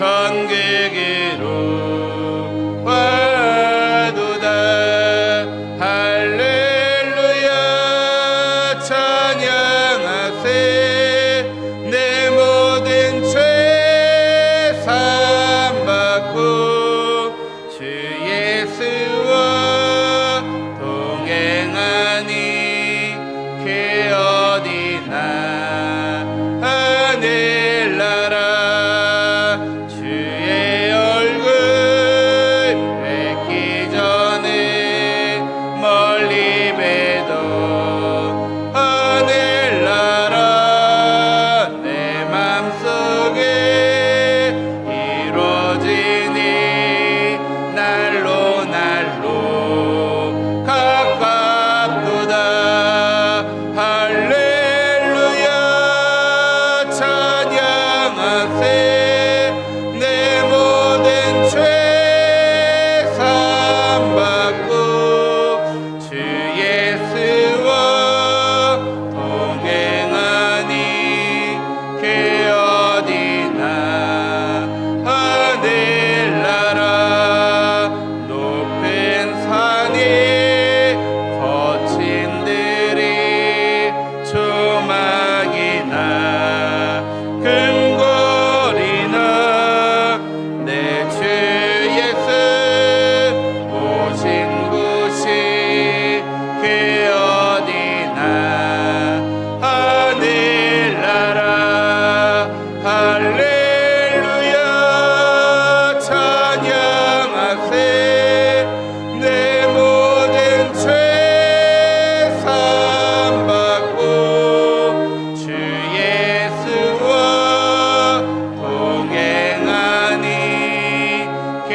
천국으로 와도다. 할렐루야 찬양하세. 내 모든 죄 사함받고 주 예수와 동행하니 그 어디나 하늘나라 주의 얼굴 뵙기 전에 멀리 봬도 하늘나라 내 맘속에 이루어지니 날로 날로 가깝도다. 할렐루야 찬양하세. 내 모든 죄 사함받고 주 예수와 동행하니 그 어디나 하늘나라 높은 산이 거친 들이 조막이나 금고리나 내 주 예수 오신 곳이 그 어디나 하늘나라. 할렐루야 찬양하세. 내 모든 죄 사함받고 주 예수와 동행하니 그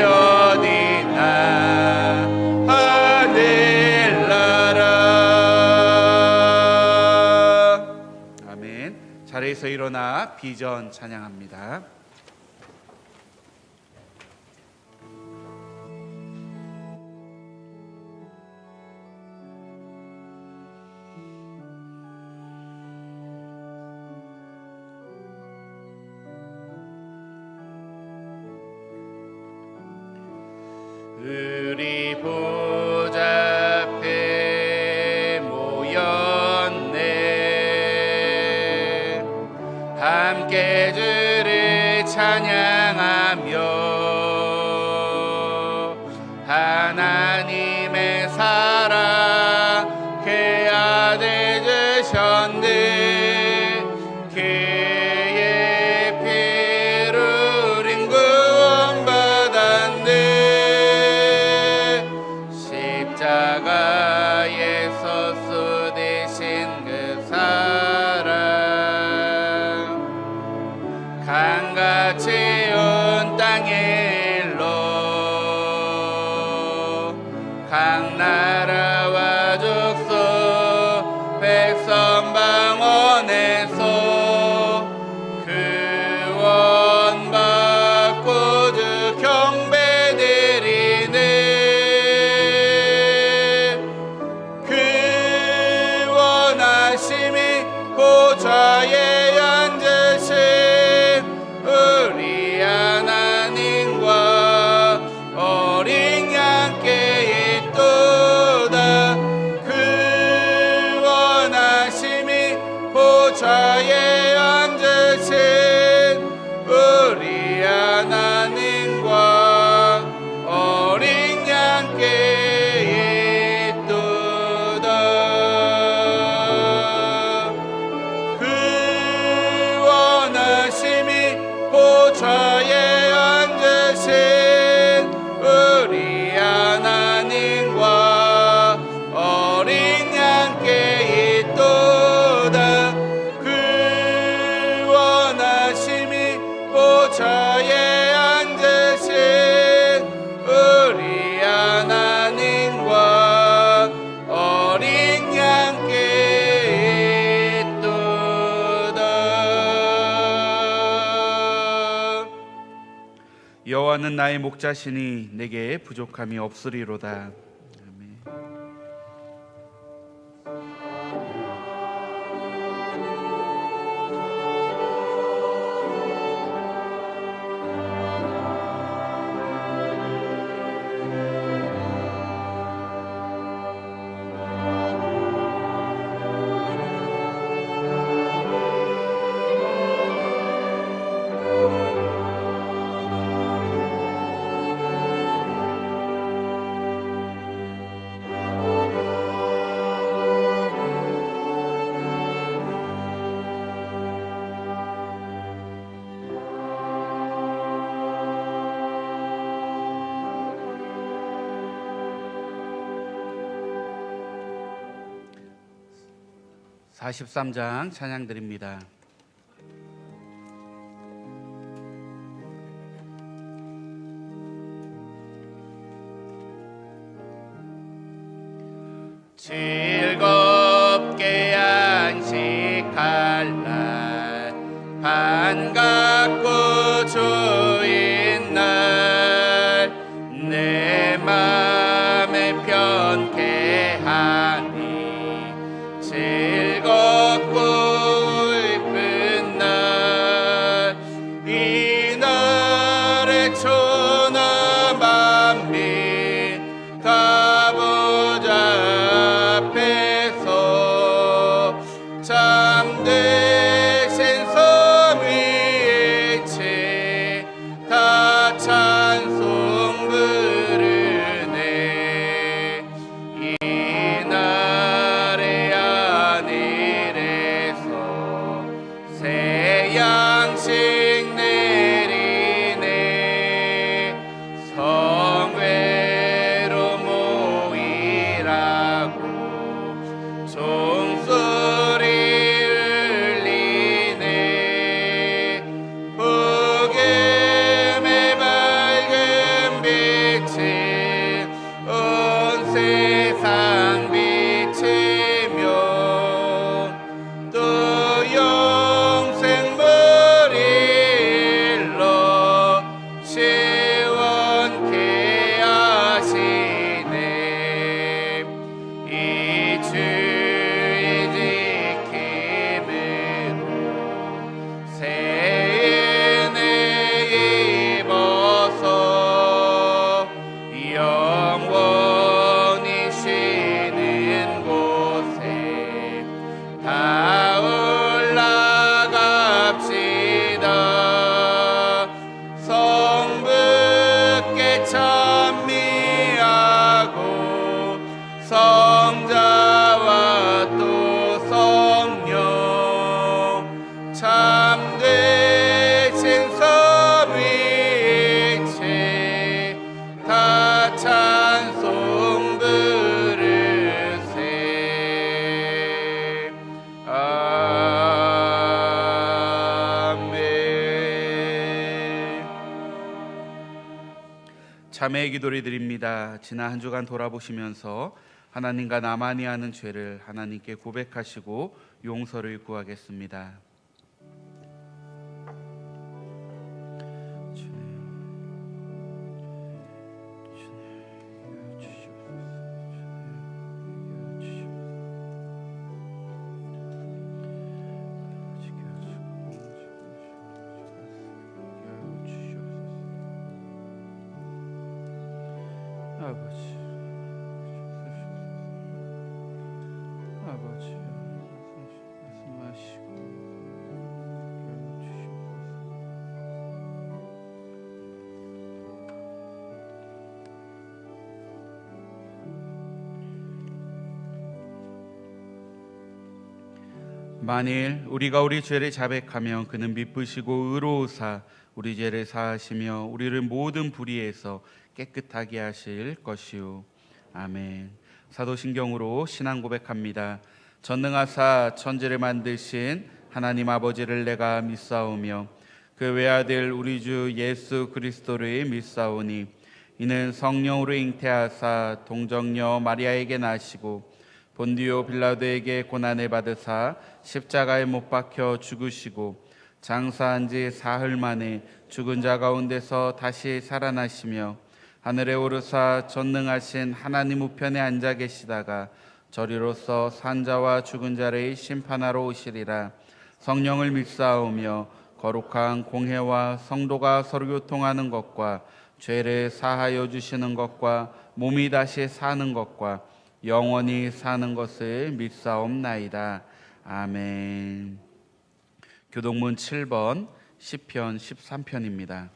어디나 하늘나라. 아멘. 자리에서 일어나 비전 찬양합니다. 우리 보좌 앞에 모였네. 함께 주를 찬양하며 하나님의 사랑 그 아들 주셨네. 그의 피로 우린 구원받았네. 십자가에서 쏟으신 그 사랑 강같이 온 땅에 일러 각 나라와 족속 백성 방언에서 구원받고 주 경배드리네. 그 원하심이 보좌에 앉으신 우리 하나님과 어린 양께 있도다. 그 원하심이 보좌에 앉으신 우리 하나님과 어린 양께 있도다. 그 원하심이 보좌에 앉으신 우리 하나님과 어린 양께 있도다. 그 원하심이 보좌에 앉으신 우리 하나님과 어린 양께 있도다. 여호와는 나의 목자시니 내게 부족함이 없으리로다. 아멘. 43장 찬양 드립니다. 즐겁게 안식할 날 반갑고 좋은 날 내 맘에 편케 하니 즐겁고 기쁜 날 이 날에 천하 만민 다 보좌 앞에서 참되신 성 위에 다 찬송 부르네. 이 날의 하늘에서 새 양식 내리네. 성회로 모이라고 종소리 울리네. 복음의 밝은 빛이 온 세상 비치며 또 영생물이 일러 시원케 하시네. 이 주의 지킴으로 새 은혜 입어서 영원히 쉬는 곳에 다 올라갑시다. 성부께 찬미하고 성자와 또 성령 참되신 성 위에 다 찬송 부르세. 아멘. 참회의 기도를 드립니다. 지난 한 주간 돌아보시면서 하나님과 나만이 하는 죄를 하나님께 고백하시고 용서를 구하겠습니다. 아버지, 말씀하시고 만일 우리가 우리 죄를 자백하면 그는 미쁘시고 의로우사 우리 죄를 사하시며 우리를 모든 불의에서 깨끗하게 하실 것이요. 아멘. 사도신경으로 신앙 고백합니다. 전능하사 천지를 만드신 하나님 아버지를 내가 믿사오며 그 외아들 우리 주 예수 그리스도를 믿사오니 이는 성령으로 잉태하사 동정녀 마리아에게 나시고 본디오 빌라도에게 고난을 받으사 십자가에 못 박혀 죽으시고 장사한 지 사흘 만에 죽은 자 가운데서 다시 살아나시며 하늘에 오르사 전능하신 하나님 우편에 앉아 계시다가 저리로서 산자와 죽은 자를 심판하러 오시리라. 성령을 믿사오며 거룩한 공회와 성도가 서로 교통하는 것과 죄를 사하여 주시는 것과 몸이 다시 사는 것과 영원히 사는 것을 믿사옵나이다. 아멘. 교동문 7번 시편 13편입니다.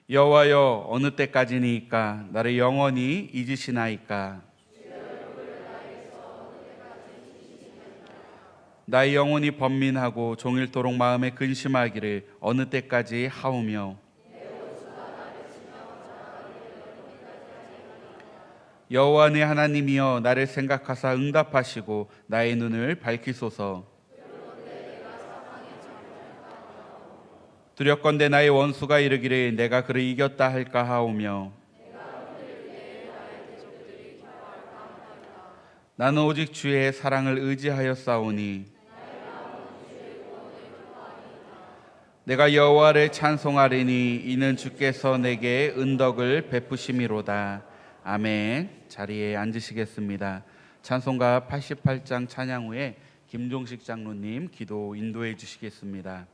여호와여 어느 때까지니까 나를 영원히 잊으시나이까. 나의 영혼이 번민하고 종일토록 마음에 근심하기를 어느 때까지 하오며 여호와 내 하나님이여 나를 생각하사 응답하시고 나의 눈을 밝히소서. 두렵건대 나의 원수가 이르기를 내가 그를 이겼다 할까 하오며 나는 오직 주의 사랑을 의지하여 싸우니 내가 여호와를 찬송하리니 이는 주께서 내게 은덕을 베푸심이로다. 아멘. 자리에 앉으시겠습니다. 찬송가 88장 찬양 후에 김종식 장로님 기도 인도해 주시겠습니다.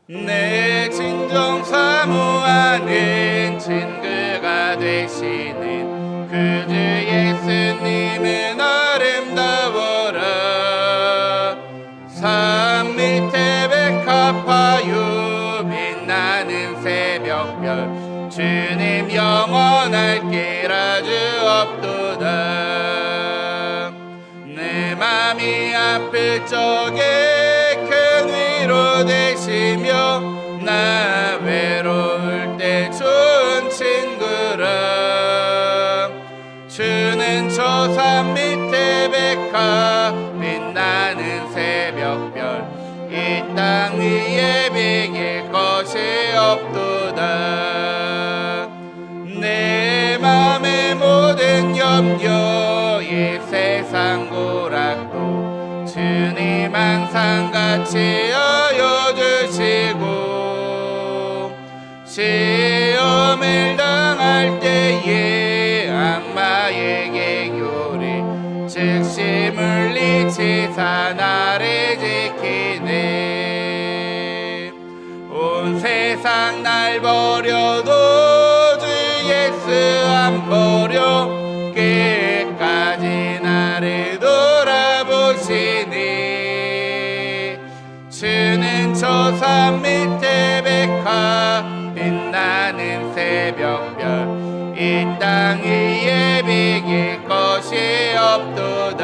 내 진정 사모하는 친구가 되시는 그 주 예수님은 아름다워라. 산 밑에 백합화유 빛나는 새벽별 주님 영원할 길 아주 없도다. 내 맘이 아플 적에 큰 위로 되시며 나 외로울 때 좋은 친구라. 주는 저 산 밑에 백합 빛나는 새벽별 이 땅 위에 비길 것이 없도다. 내 맘의 모든 염려 이 세상 고락도 주님 항상 같이 하여 주시고 시험을 당할 때에 악마에게 교리 즉시 물리치사 나를 지키네. 온 세상 날 버려도 주 예수 안 버려 끝까지 나를 돌아보시니 주는 저 산 밑에 백합 빛나는 새벽별 이 땅 위에 비길 것이 없도다.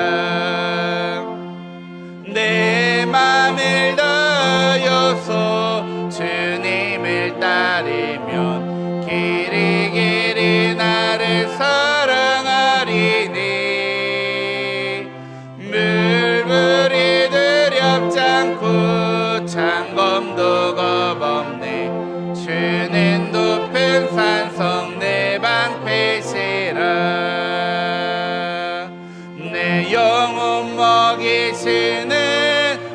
내 맘을 다하여서 주님을 따르면 길이 길이 나를 사랑하리니 물불이 두렵지 않고 창검도 겁없네. 주는 높은 산성 내 방패시라. 내 영혼 먹이시는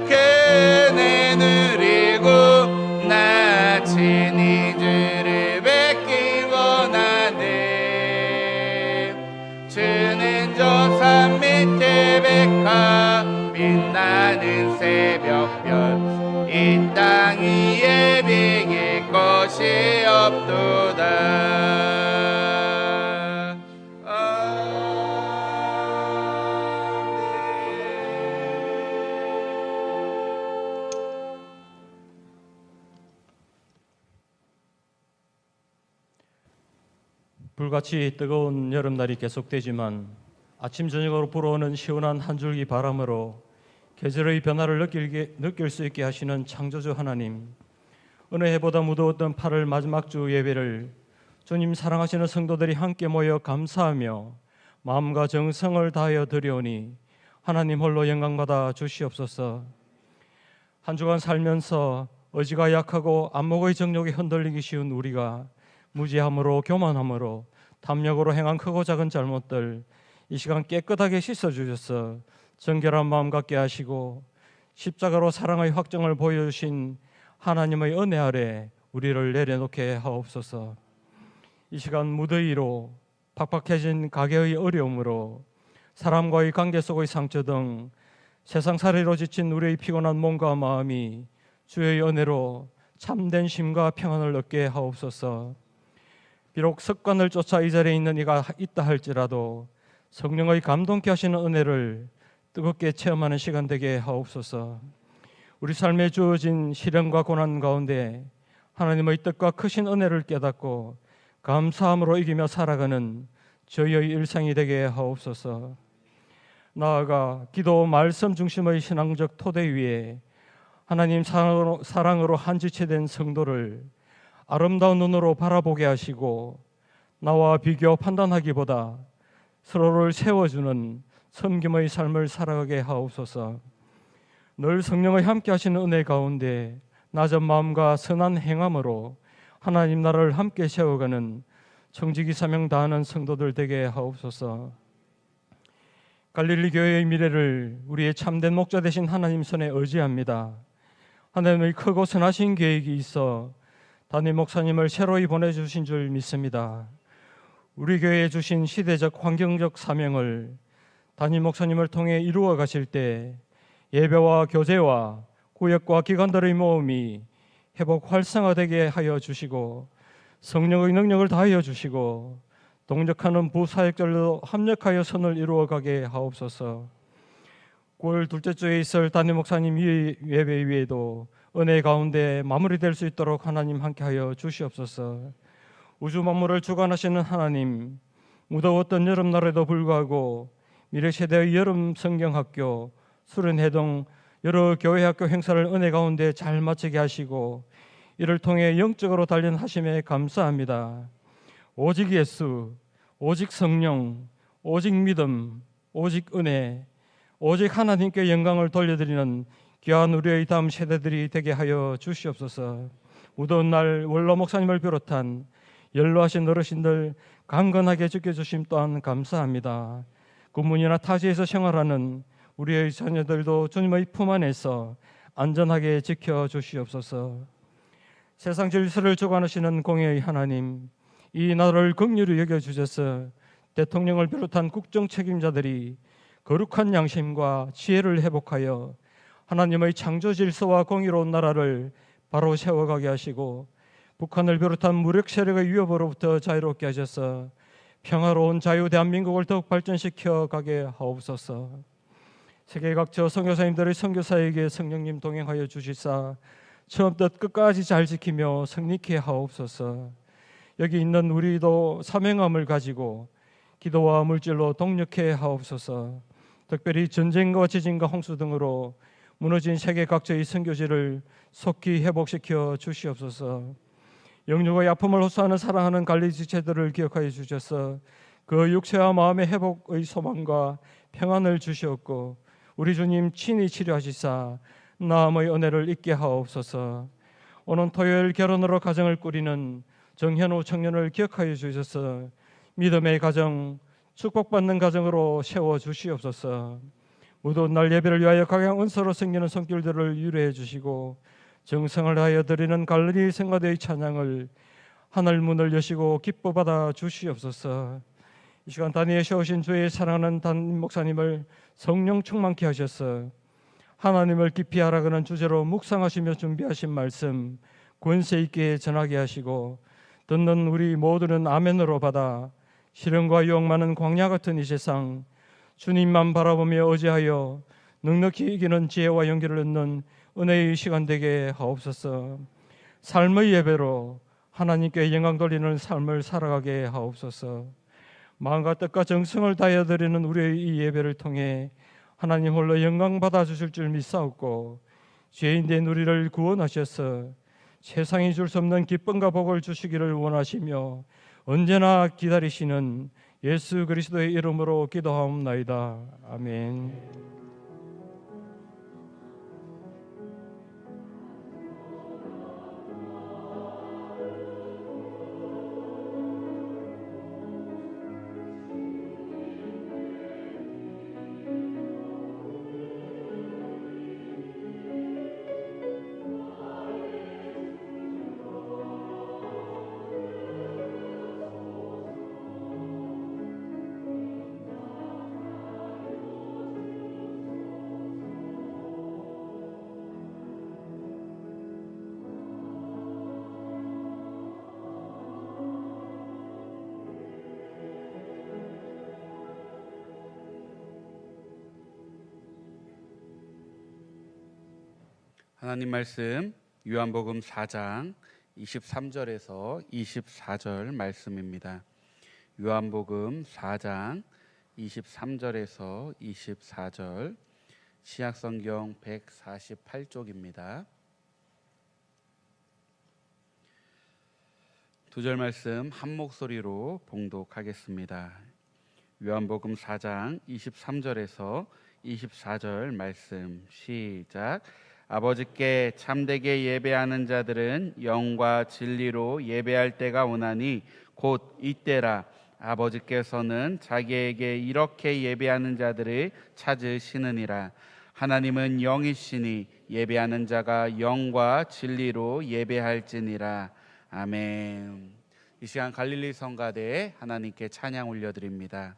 그네 누리고 나 친히 주를 뵙기 원하네. 주는 저 산 밑에 백합 빛나는 새벽별 이 땅 위에 비길 것이 없도다. 불같이 뜨거운 여름날이 계속되지만 아침 저녁으로 불어오는 시원한 한 줄기 바람으로 계절의 변화를 느낄 수 있게 하시는 창조주 하나님, 어느 해보다 무더웠던 8월 마지막 주 예배를 주님 사랑하시는 성도들이 함께 모여 감사하며 마음과 정성을 다하여 드려오니 하나님 홀로 영광받아 주시옵소서. 한 주간 살면서 의지가 약하고 안목의 정욕이 흔들리기 쉬운 우리가 무지함으로 교만함으로 탐욕으로 행한 크고 작은 잘못들 이 시간 깨끗하게 씻어주셔서 정결한 마음 갖게 하시고 십자가로 사랑의 확정을 보여주신 하나님의 은혜 아래 우리를 내려놓게 하옵소서. 이 시간 무더위로 팍팍해진 가게의 어려움으로 사람과의 관계 속의 상처 등 세상살이로 지친 우리의 피곤한 몸과 마음이 주의 은혜로 참된 쉼과 평안을 얻게 하옵소서. 비록 습관을 쫓아 이 자리에 있는 이가 있다 할지라도 성령의 감동케 하시는 은혜를 뜨겁게 체험하는 시간 되게 하옵소서. 우리 삶에 주어진 시련과 고난 가운데 하나님의 뜻과 크신 은혜를 깨닫고 감사함으로 이기며 살아가는 저희의 일상이 되게 하옵소서. 나아가 기도 말씀 중심의 신앙적 토대 위에 하나님 사랑으로 한 지체된 성도를 아름다운 눈으로 바라보게 하시고 나와 비교 판단하기보다 서로를 세워주는 섬김의 삶을 살아가게 하옵소서. 늘 성령의 함께 하시는 은혜 가운데 낮은 마음과 선한 행함으로 하나님 나라를 함께 세워가는 청지기 사명 다하는 성도들 되게 하옵소서. 갈릴리 교회의 미래를 우리의 참된 목자 되신 하나님 손에 의지합니다. 하나님의 크고 선하신 계획이 있어 담임 목사님을 새로이 보내주신 줄 믿습니다. 우리 교회에 주신 시대적 환경적 사명을 담임 목사님을 통해 이루어 가실 때 예배와 교제와 구역과 기관들의 모험이 회복 활성화되게 하여 주시고 성령의 능력을 다하여 주시고 동력하는 부사역들로 합력하여 선을 이루어가게 하옵소서. 9월 둘째 주에 있을 담임 목사님 예배 위에도 은혜 가운데 마무리될 수 있도록 하나님 함께하여 주시옵소서. 우주 만물을 주관하시는 하나님, 무더웠던 여름날에도 불구하고 미래세대의 여름 성경학교, 수련회동 여러 교회학교 행사를 은혜 가운데 잘 마치게 하시고 이를 통해 영적으로 단련하심에 감사합니다. 오직 예수, 오직 성령, 오직 믿음, 오직 은혜, 오직 하나님께 영광을 돌려드리는 귀한 우리의 다음 세대들이 되게 하여 주시옵소서. 무더운 날 원로 목사님을 비롯한 연로하신 어르신들 강건하게 지켜주심 또한 감사합니다. 군문이나 타지에서 생활하는 우리의 자녀들도 주님의 품 안에서 안전하게 지켜주시옵소서. 세상 질서를 주관하시는 공의의 하나님, 이 나라를 긍휼히 여겨주셔서 대통령을 비롯한 국정 책임자들이 거룩한 양심과 지혜를 회복하여 하나님의 창조 질서와 공의로운 나라를 바로 세워가게 하시고 북한을 비롯한 무력 세력의 위협으로부터 자유롭게 하셔서 평화로운 자유 대한민국을 더욱 발전시켜 가게 하옵소서. 세계 각처 선교사님들의 선교사에게 성령님 동행하여 주시사 처음부터 끝까지 잘 지키며 승리케 하옵소서. 여기 있는 우리도 사명함을 가지고 기도와 물질로 동력해 하옵소서. 특별히 전쟁과 지진과 홍수 등으로 무너진 세계 각처의 선교지를 속히 회복시켜 주시옵소서. 영육의 아픔을 호소하는 사랑하는 갈릴리 지체들을 기억하여 주셔서 그 육체와 마음의 회복의 소망과 평안을 주시옵고 우리 주님 친히 치료하시사 나음의 은혜를 잊게 하옵소서. 오는 토요일 결혼으로 가정을 꾸리는 정현우 청년을 기억하여 주셔서 믿음의 가정, 축복받는 가정으로 세워 주시옵소서. 무더운 날 예배를 위하여 각양 은사로 생기는 손길들을 유래해 주시고 정성을 하여 드리는 갈릴리 성가대의 찬양을 하늘 문을 여시고 기뻐 받아 주시옵소서. 이 시간 단위에 세우신 주의 사랑하는 담임 목사님을 성령 충만케 하셔서 하나님을 깊이 알아가는 주제로 묵상하시며 준비하신 말씀 권세 있게 전하게 하시고 듣는 우리 모두는 아멘으로 받아 시련과 유혹 많은 광야 같은 이 세상 주님만 바라보며 의지하여 넉넉히 이기는 지혜와 용기를 얻는 은혜의 시간 되게 하옵소서. 삶의 예배로 하나님께 영광 돌리는 삶을 살아가게 하옵소서. 마음과 뜻과 정성을 다하여 드리는 우리의 이 예배를 통해 하나님 홀로 영광 받아 주실 줄 믿사옵고 죄인된 우리를 구원하셔서 세상이 줄 수 없는 기쁨과 복을 주시기를 원하시며 언제나 기다리시는 예수 그리스도의 이름으로 기도하옵나이다. 아멘. 하나님 말씀 요한복음 4장 23절에서 24절 말씀입니다. 요한복음 4장 23절에서 24절, 신약성경 148쪽입니다. 두 절 말씀 한 목소리로 봉독하겠습니다. 요한복음 4장 23절에서 24절 말씀 시작. 아버지께 참되게 예배하는 자들은 영과 진리로 예배할 때가 오나니 곧 이때라. 아버지께서는 자기에게 이렇게 예배하는 자들을 찾으시느니라. 하나님은 영이시니 예배하는 자가 영과 진리로 예배할지니라. 아멘. 이 시간 갈릴리 성가대에 하나님께 찬양 올려드립니다.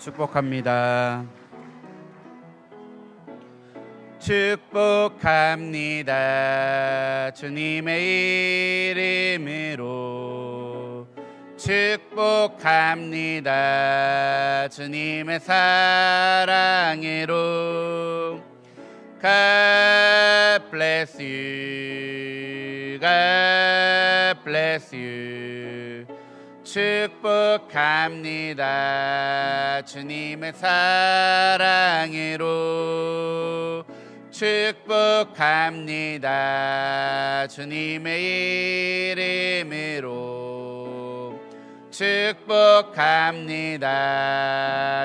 축복합니다. 축복합니다. 주님의 이름으로 축복합니다. 주님의 사랑으로 God bless you. God bless you. 축복합니다. 주님의 사랑으로 축복합니다. 주님의 이름으로 축복합니다.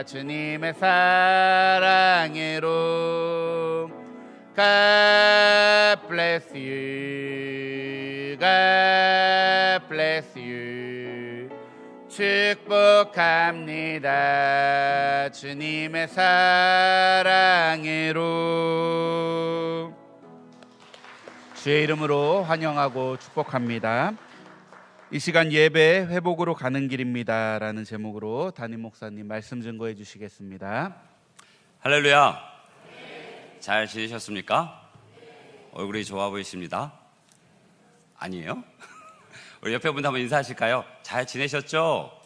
주님의 사랑으로 God bless you. God bless you. 축복합니다. 주님의 사랑으로. 주의 이름으로 환영하고 축복합니다. 이 시간 예배 회복으로 가는 길입니다 라는 제목으로 담임 목사님 말씀 증거해 주시겠습니다. 할렐루야. 잘 지내셨습니까? 얼굴이 좋아 보이십니다. 아니에요? 우리 옆에 분들 한번 인사하실까요? 잘 지내셨죠?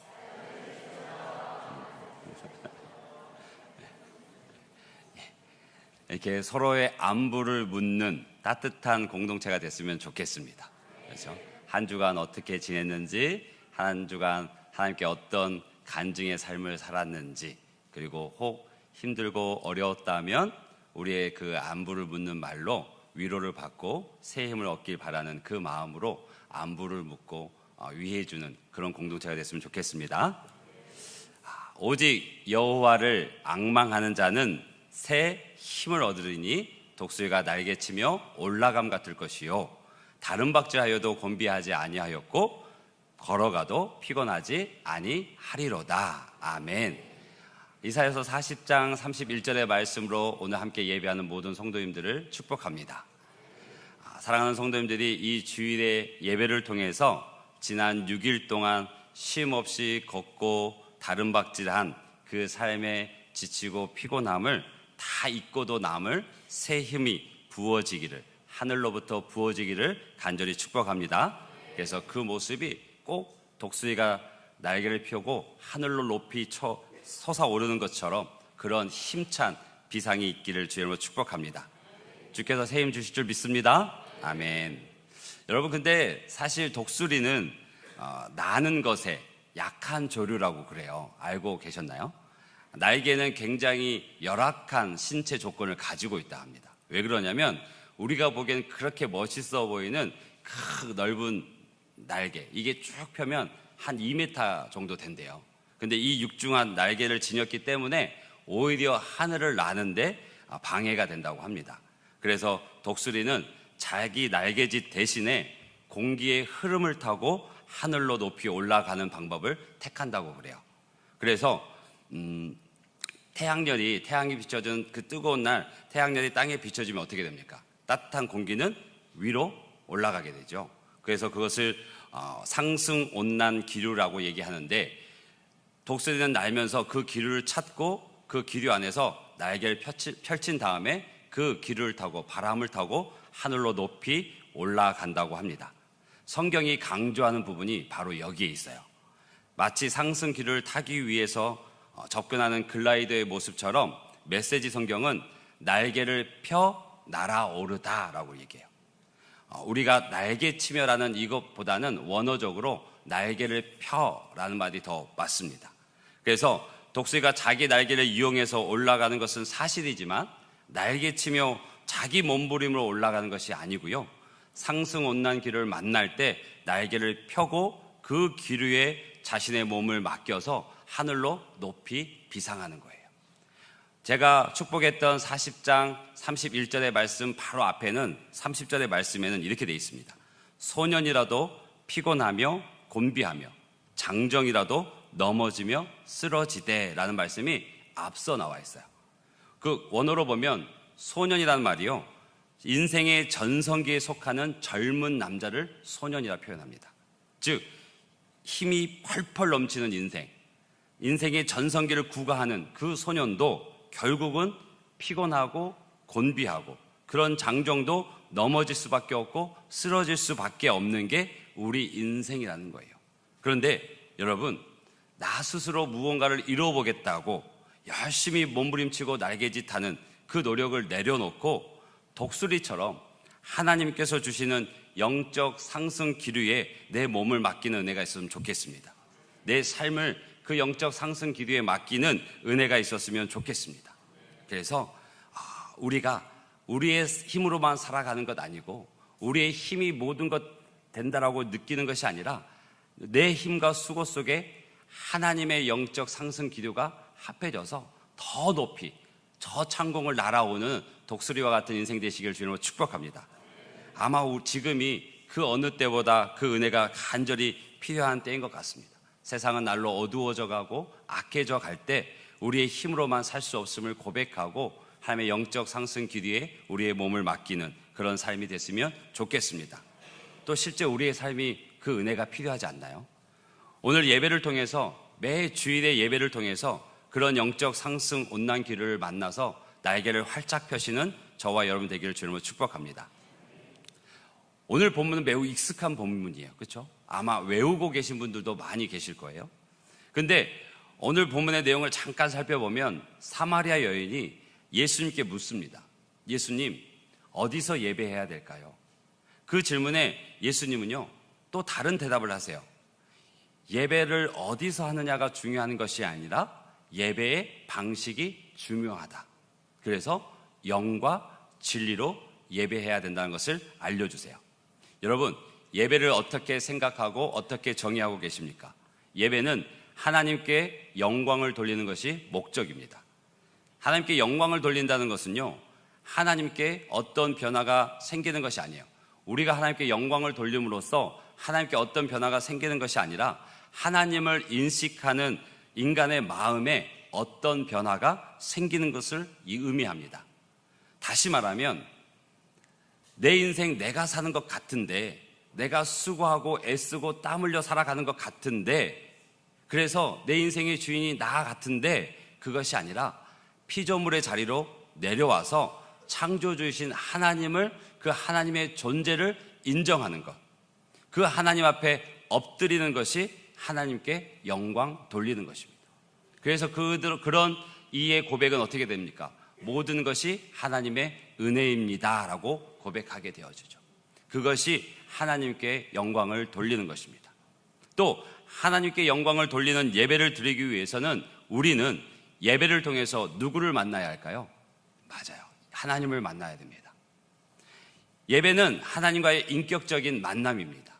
이렇게 서로의 안부를 묻는 따뜻한 공동체가 됐으면 좋겠습니다. 그렇죠? 한 주간 어떻게 지냈는지, 한 주간 하나님께 어떤 간증의 삶을 살았는지, 그리고 혹 힘들고 어려웠다면 우리의 그 안부를 묻는 말로 위로를 받고 새 힘을 얻길 바라는 그 마음으로 안부를 묻고 위해주는 그런 공동체가 됐으면 좋겠습니다. 오직 여호와를 앙망하는 자는 새 힘을 얻으리니 독수리가 날개치며 올라감 같을 것이요 다른 박질하여도 곤비하지 아니하였고 걸어가도 피곤하지 아니하리로다. 아멘. 이사야서 40장 31절의 말씀으로 오늘 함께 예배하는 모든 성도님들을 축복합니다. 사랑하는 성도님들이 이 주일의 예배를 통해서 지난 6일 동안 쉼없이 걷고 다름박질한 그 삶에 지치고 피곤함을 다 잊고도 남을 새 힘이 부어지기를, 하늘로부터 부어지기를 간절히 축복합니다. 그래서 그 모습이 꼭 독수리가 날개를 펴고 하늘로 높이 솟아오르는 것처럼 그런 힘찬 비상이 있기를 주님으로 축복합니다. 주께서 새 힘 주실 줄 믿습니다. 아멘. 여러분, 근데 사실 독수리는 나는 것에 약한 조류라고 그래요. 알고 계셨나요? 날개는 굉장히 열악한 신체 조건을 가지고 있다 합니다. 왜 그러냐면 우리가 보기엔 그렇게 멋있어 보이는 그 넓은 날개, 이게 쭉 펴면 한 2m 정도 된대요. 근데 이 육중한 날개를 지녔기 때문에 오히려 하늘을 나는데 방해가 된다고 합니다. 그래서 독수리는 자기 날개짓 대신에 공기의 흐름을 타고 하늘로 높이 올라가는 방법을 택한다고 그래요. 그래서 태양이 비춰진 그 뜨거운 날 태양열이 땅에 비춰지면 어떻게 됩니까? 따뜻한 공기는 위로 올라가게 되죠. 그래서 그것을 상승온난 기류라고 얘기하는데, 독수리는 날면서 그 기류를 찾고 그 기류 안에서 날개를 펼친 다음에 그 기류를 타고 바람을 타고 하늘로 높이 올라간다고 합니다. 성경이 강조하는 부분이 바로 여기에 있어요. 마치 상승 기류를 타기 위해서 접근하는 글라이더의 모습처럼 메시지 성경은 날개를 펴 날아오르다라고 얘기해요. 우리가 날개치며라는 이것보다는 원어적으로 날개를 펴라는 말이 더 맞습니다. 그래서 독수리가 자기 날개를 이용해서 올라가는 것은 사실이지만 날개치며 자기 몸부림으로 올라가는 것이 아니고요, 상승온난 기류를 만날 때 날개를 펴고 그 기류에 자신의 몸을 맡겨서 하늘로 높이 비상하는 거예요. 제가 축복했던 40장 31절의 말씀 바로 앞에는 30절의 말씀에는 이렇게 되어 있습니다. 소년이라도 피곤하며 곤비하며 장정이라도 넘어지며 쓰러지되라는 말씀이 앞서 나와 있어요. 그 원어로 보면 소년이라는 말이요, 인생의 전성기에 속하는 젊은 남자를 소년이라 표현합니다. 즉 힘이 펄펄 넘치는 인생, 인생의 전성기를 구가하는 그 소년도 결국은 피곤하고 곤비하고 그런 장정도 넘어질 수밖에 없고 쓰러질 수밖에 없는 게 우리 인생이라는 거예요. 그런데 여러분, 나 스스로 무언가를 이루어보겠다고 열심히 몸부림치고 날개짓하는 그 노력을 내려놓고 독수리처럼 하나님께서 주시는 영적 상승 기류에 내 몸을 맡기는 은혜가 있었으면 좋겠습니다. 내 삶을 그 영적 상승 기류에 맡기는 은혜가 있었으면 좋겠습니다. 그래서 우리가 우리의 힘으로만 살아가는 것 아니고 우리의 힘이 모든 것 된다라고 느끼는 것이 아니라 내 힘과 수고 속에 하나님의 영적 상승 기류가 합해져서 더 높이 저 창공을 날아오는 독수리와 같은 인생 되시길 주님으로 축복합니다. 아마 지금이 그 어느 때보다 그 은혜가 간절히 필요한 때인 것 같습니다. 세상은 날로 어두워져 가고 악해져 갈 때 우리의 힘으로만 살 수 없음을 고백하고 하나님의 영적 상승 기류에 우리의 몸을 맡기는 그런 삶이 됐으면 좋겠습니다. 또 실제 우리의 삶이 그 은혜가 필요하지 않나요? 오늘 예배를 통해서 매 주일의 예배를 통해서 그런 영적 상승 온난 기류를 만나서 날개를 활짝 펴시는 저와 여러분 되기를 주님으로 축복합니다. 오늘 본문은 매우 익숙한 본문이에요. 그렇죠? 아마 외우고 계신 분들도 많이 계실 거예요. 근데 오늘 본문의 내용을 잠깐 살펴보면 사마리아 여인이 예수님께 묻습니다. 예수님, 어디서 예배해야 될까요? 그 질문에 예수님은요, 또 다른 대답을 하세요. 예배를 어디서 하느냐가 중요한 것이 아니라 예배의 방식이 중요하다. 그래서 영과 진리로 예배해야 된다는 것을 알려주세요. 여러분, 예배를 어떻게 생각하고 어떻게 정의하고 계십니까? 예배는 하나님께 영광을 돌리는 것이 목적입니다. 하나님께 영광을 돌린다는 것은요, 하나님께 어떤 변화가 생기는 것이 아니에요. 우리가 하나님께 영광을 돌림으로써 하나님께 어떤 변화가 생기는 것이 아니라 하나님을 인식하는 인간의 마음에 어떤 변화가 생기는 것을 의미합니다. 다시 말하면 내 인생 내가 사는 것 같은데, 내가 수고하고 애쓰고 땀 흘려 살아가는 것 같은데, 그래서 내 인생의 주인이 나 같은데, 그것이 아니라 피조물의 자리로 내려와서 창조주이신 하나님을, 그 하나님의 존재를 인정하는 것, 그 하나님 앞에 엎드리는 것이 하나님께 영광 돌리는 것입니다. 그래서 그런 이의 고백은 어떻게 됩니까? 모든 것이 하나님의 은혜입니다 라고 고백하게 되어지죠. 그것이 하나님께 영광을 돌리는 것입니다. 또 하나님께 영광을 돌리는 예배를 드리기 위해서는 우리는 예배를 통해서 누구를 만나야 할까요? 맞아요. 하나님을 만나야 됩니다. 예배는 하나님과의 인격적인 만남입니다.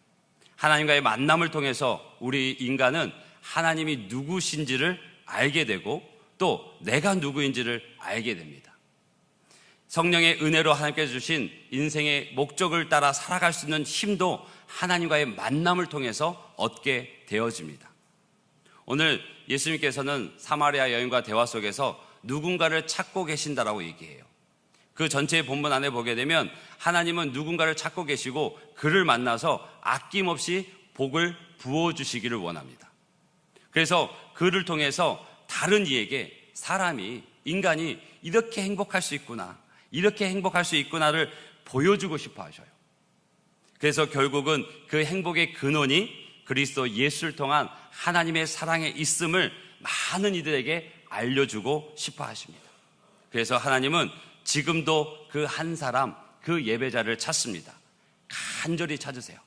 하나님과의 만남을 통해서 우리 인간은 하나님이 누구신지를 알게 되고 또 내가 누구인지를 알게 됩니다. 성령의 은혜로 하나님께서 주신 인생의 목적을 따라 살아갈 수 있는 힘도 하나님과의 만남을 통해서 얻게 되어집니다. 오늘 예수님께서는 사마리아 여인과 대화 속에서 누군가를 찾고 계신다라고 얘기해요. 그 전체의 본문 안에 보게 되면 하나님은 누군가를 찾고 계시고 그를 만나서 아낌없이 복을 부어주시기를 원합니다. 그래서 그를 통해서 다른 이에게 사람이, 인간이 이렇게 행복할 수 있구나, 이렇게 행복할 수 있구나를 보여주고 싶어 하셔요. 그래서 결국은 그 행복의 근원이 그리스도 예수를 통한 하나님의 사랑에 있음을 많은 이들에게 알려주고 싶어 하십니다. 그래서 하나님은 지금도 그 한 사람, 그 예배자를 찾습니다. 간절히 찾으세요.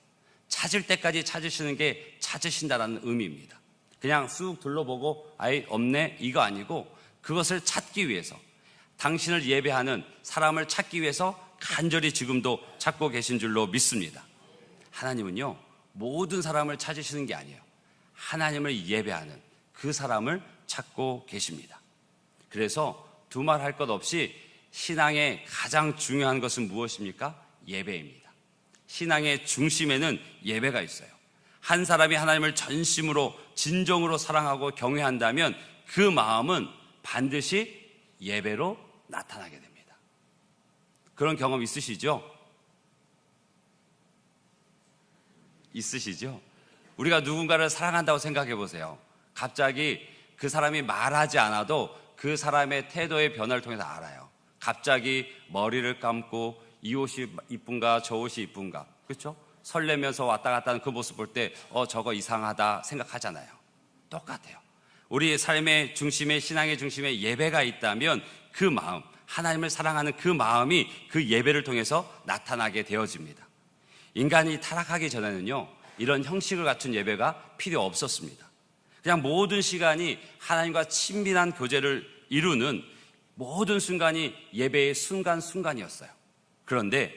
찾을 때까지 찾으시는 게 찾으신다라는 의미입니다. 그냥 쑥 둘러보고 아이 없네 이거 아니고 그것을 찾기 위해서, 당신을 예배하는 사람을 찾기 위해서 간절히 지금도 찾고 계신 줄로 믿습니다. 하나님은요, 모든 사람을 찾으시는 게 아니에요. 하나님을 예배하는 그 사람을 찾고 계십니다. 그래서 두말할 것 없이 신앙의 가장 중요한 것은 무엇입니까? 예배입니다. 신앙의 중심에는 예배가 있어요. 한 사람이 하나님을 전심으로 진정으로 사랑하고 경외한다면 그 마음은 반드시 예배로 나타나게 됩니다. 그런 경험 있으시죠? 있으시죠? 우리가 누군가를 사랑한다고 생각해 보세요. 갑자기 그 사람이 말하지 않아도 그 사람의 태도의 변화를 통해서 알아요. 갑자기 머리를 감고 이 옷이 이쁜가 저 옷이 이쁜가, 그렇죠? 설레면서 왔다 갔다 하는 그 모습 볼 때 저거 이상하다 생각하잖아요. 똑같아요. 우리 삶의 중심에, 신앙의 중심에 예배가 있다면 그 마음, 하나님을 사랑하는 그 마음이 그 예배를 통해서 나타나게 되어집니다. 인간이 타락하기 전에는요, 이런 형식을 갖춘 예배가 필요 없었습니다. 그냥 모든 시간이 하나님과 친밀한 교제를 이루는 모든 순간이 예배의 순간순간이었어요. 그런데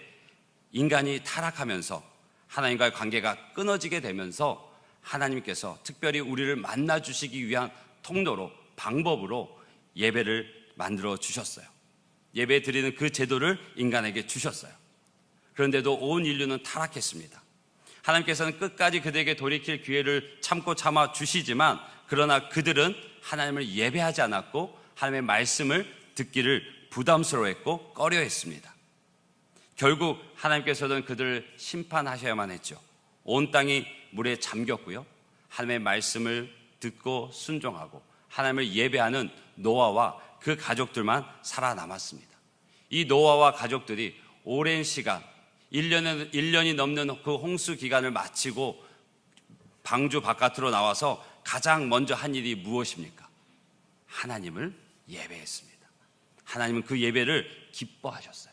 인간이 타락하면서 하나님과의 관계가 끊어지게 되면서 하나님께서 특별히 우리를 만나주시기 위한 통로로, 방법으로 예배를 만들어 주셨어요. 예배 드리는 그 제도를 인간에게 주셨어요. 그런데도 온 인류는 타락했습니다. 하나님께서는 끝까지 그들에게 돌이킬 기회를 참고 참아 주시지만, 그러나 그들은 하나님을 예배하지 않았고 하나님의 말씀을 듣기를 부담스러워했고 꺼려했습니다. 결국 하나님께서는 그들을 심판하셔야만 했죠. 온 땅이 물에 잠겼고요, 하나님의 말씀을 듣고 순종하고 하나님을 예배하는 노아와 그 가족들만 살아남았습니다. 이 노아와 가족들이 오랜 시간, 1년이 넘는 그 홍수 기간을 마치고 방주 바깥으로 나와서 가장 먼저 한 일이 무엇입니까? 하나님을 예배했습니다. 하나님은 그 예배를 기뻐하셨어요.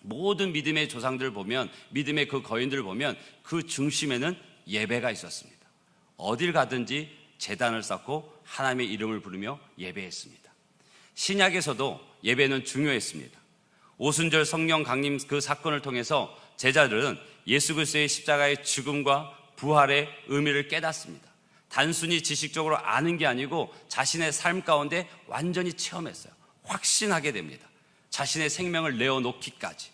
모든 믿음의 조상들을 보면, 믿음의 그 거인들을 보면 그 중심에는 예배가 있었습니다. 어딜 가든지 제단을 쌓고 하나님의 이름을 부르며 예배했습니다. 신약에서도 예배는 중요했습니다. 오순절 성령 강림 그 사건을 통해서 제자들은 예수 그리스도의 십자가의 죽음과 부활의 의미를 깨닫습니다. 단순히 지식적으로 아는 게 아니고 자신의 삶 가운데 완전히 체험했어요. 확신하게 됩니다. 자신의 생명을 내어놓기까지.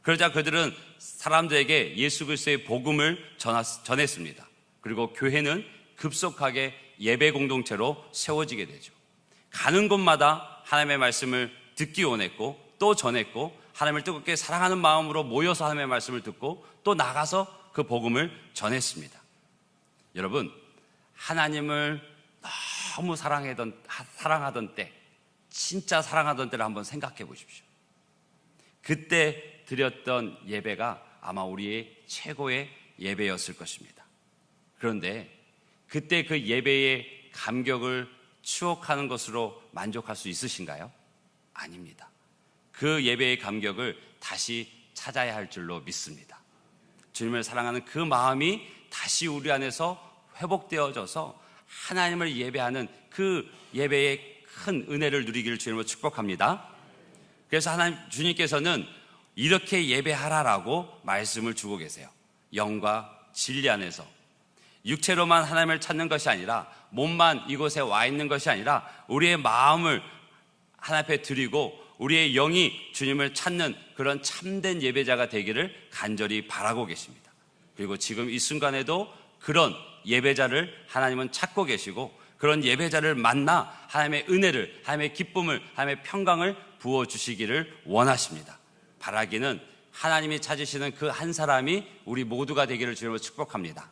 그러자 그들은 사람들에게 예수 그리스도의 복음을 전했습니다. 그리고 교회는 급속하게 예배 공동체로 세워지게 되죠. 가는 곳마다 하나님의 말씀을 듣기 원했고 또 전했고, 하나님을 뜨겁게 사랑하는 마음으로 모여서 하나님의 말씀을 듣고 또 나가서 그 복음을 전했습니다. 여러분, 하나님을 너무 사랑하던 때, 진짜 사랑하던 때를 한번 생각해 보십시오. 그때 드렸던 예배가 아마 우리의 최고의 예배였을 것입니다. 그런데 그때 그 예배의 감격을 추억하는 것으로 만족할 수 있으신가요? 아닙니다. 그 예배의 감격을 다시 찾아야 할 줄로 믿습니다. 주님을 사랑하는 그 마음이 다시 우리 안에서 회복되어져서 하나님을 예배하는 그 예배의 큰 은혜를 누리기를 주님으로 축복합니다. 그래서 주님께서는 이렇게 예배하라라고 말씀을 주고 계세요. 영과 진리 안에서. 육체로만 하나님을 찾는 것이 아니라, 몸만 이곳에 와 있는 것이 아니라 우리의 마음을 하나님 앞에 드리고 우리의 영이 주님을 찾는 그런 참된 예배자가 되기를 간절히 바라고 계십니다. 그리고 지금 이 순간에도 그런 예배자를 하나님은 찾고 계시고, 그런 예배자를 만나 하나님의 은혜를, 하나님의 기쁨을, 하나님의 평강을 부어주시기를 원하십니다. 바라기는 하나님이 찾으시는 그 한 사람이 우리 모두가 되기를 주님으로 축복합니다.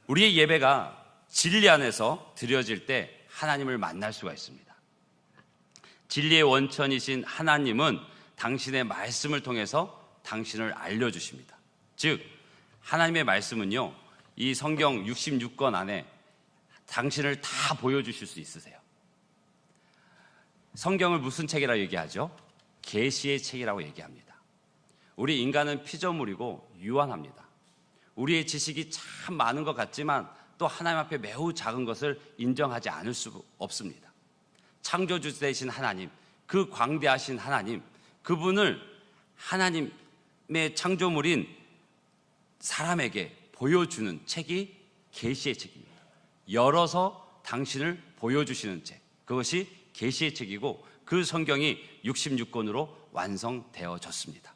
우리의 예배가 진리 안에서 드려질 때 하나님을 만날 수가 있습니다. 진리의 원천이신 하나님은 당신의 말씀을 통해서 당신을 알려주십니다. 즉, 하나님의 말씀은요, 이 성경 66권 안에 당신을 다 보여주실 수 있으세요. 성경을 무슨 책이라고 얘기하죠? 계시의 책이라고 얘기합니다. 우리 인간은 피조물이고 유한합니다. 우리의 지식이 참 많은 것 같지만 또 하나님 앞에 매우 작은 것을 인정하지 않을 수 없습니다. 창조주 되신 하나님, 그 광대하신 하나님, 그분을 하나님의 창조물인 사람에게 보여주는 책이 계시의 책입니다. 열어서 당신을 보여주시는 책, 그것이 계시의 책이고, 그 성경이 66권으로 완성되어졌습니다.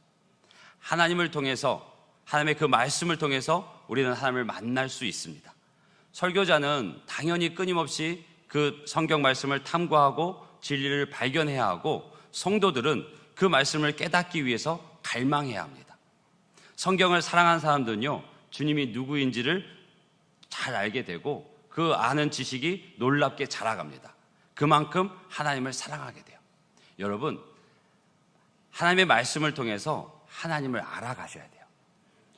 하나님을 통해서, 하나님의 그 말씀을 통해서 우리는 하나님을 만날 수 있습니다. 설교자는 당연히 끊임없이 그 성경 말씀을 탐구하고 진리를 발견해야 하고, 성도들은 그 말씀을 깨닫기 위해서 갈망해야 합니다. 성경을 사랑하는 사람들은요, 주님이 누구인지를 잘 알게 되고 그 아는 지식이 놀랍게 자라갑니다. 그만큼 하나님을 사랑하게 돼요. 여러분, 하나님의 말씀을 통해서 하나님을 알아가셔야 돼요.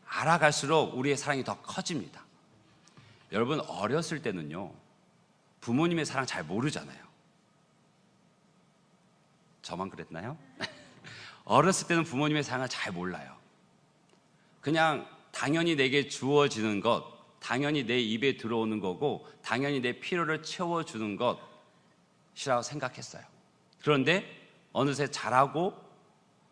알아갈수록 우리의 사랑이 더 커집니다. 여러분, 어렸을 때는요, 부모님의 사랑 잘 모르잖아요. 저만 그랬나요? 어렸을 때는 부모님의 사랑을 잘 몰라요. 그냥 당연히 내게 주어지는 것, 당연히 내 입에 들어오는 거고, 당연히 내 필요를 채워주는 것이라고 생각했어요. 그런데 어느새 자라고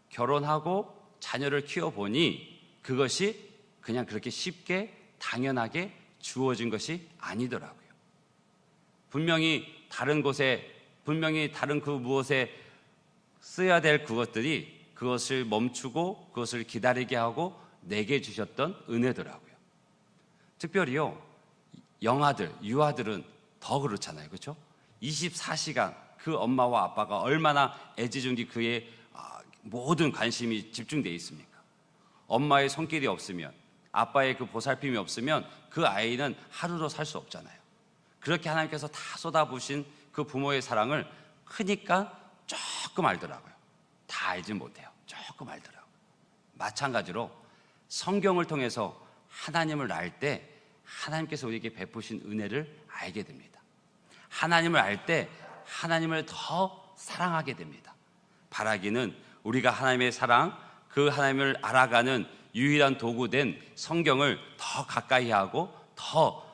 결혼하고 자녀를 키워보니 그것이 그냥 그렇게 쉽게 당연하게 주어진 것이 아니더라고요. 분명히 다른 곳에, 분명히 다른 그 무엇에 써야 될 그것들이 그것을 멈추고 그것을 기다리게 하고 내게 주셨던 은혜더라고요. 특별히요, 영아들, 유아들은 더 그렇잖아요. 그렇죠? 24시간 그 엄마와 아빠가 얼마나 애지중지 그의 모든 관심이 집중되어 있습니까? 엄마의 손길이 없으면, 아빠의 그 보살핌이 없으면 그 아이는 하루도 살 수 없잖아요. 그렇게 하나님께서 다 쏟아부으신 그 부모의 사랑을 크니까 조금 알더라고요. 다 알진 못해요. 조금 알더라고요. 마찬가지로 성경을 통해서 하나님을 알 때 하나님께서 우리에게 베푸신 은혜를 알게 됩니다. 하나님을 알 때 하나님을 더 사랑하게 됩니다. 바라기는 우리가 하나님의 사랑, 그 하나님을 알아가는 유일한 도구된 성경을 더 가까이 하고 더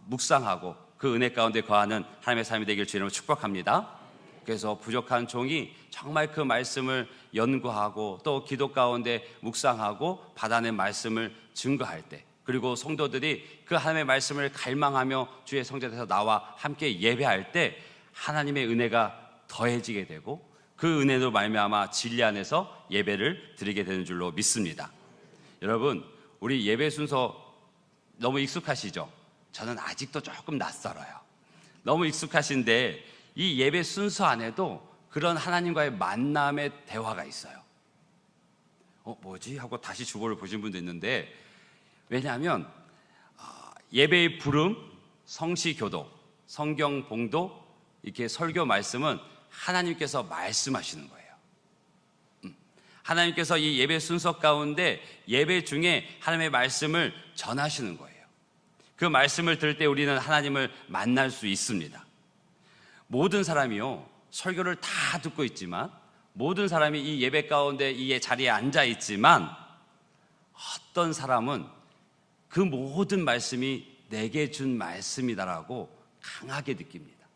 묵상하고 그 은혜 가운데 거하는 하나님의 삶이 되길 주님으로 축복합니다. 그래서 부족한 종이 정말 그 말씀을 연구하고 또 기도 가운데 묵상하고 받아낸 말씀을 증거할 때, 그리고 성도들이 그 하나님의 말씀을 갈망하며 주의 성전에서 나와 함께 예배할 때 하나님의 은혜가 더해지게 되고 그 은혜로 말미암아 진리 안에서 예배를 드리게 되는 줄로 믿습니다. 여러분, 우리 예배 순서 너무 익숙하시죠? 저는 아직도 조금 낯설어요. 너무 익숙하신데 이 예배 순서 안에도 그런 하나님과의 만남의 대화가 있어요. 뭐지? 하고 다시 주보를 보신 분도 있는데, 왜냐하면 예배의 부름, 성시교도, 성경 봉도, 이렇게 설교 말씀은 하나님께서 말씀하시는 거예요. 하나님께서 이 예배 순서 가운데 예배 중에 하나님의 말씀을 전하시는 거예요. 그 말씀을 들을 때 우리는 하나님을 만날 수 있습니다. 모든 사람이요, 설교를 다 듣고 있지만, 모든 사람이 이 예배 가운데 이 자리에 앉아 있지만, 어떤 사람은 그 모든 말씀이 내게 준 말씀이다라고 강하게 느낍니다.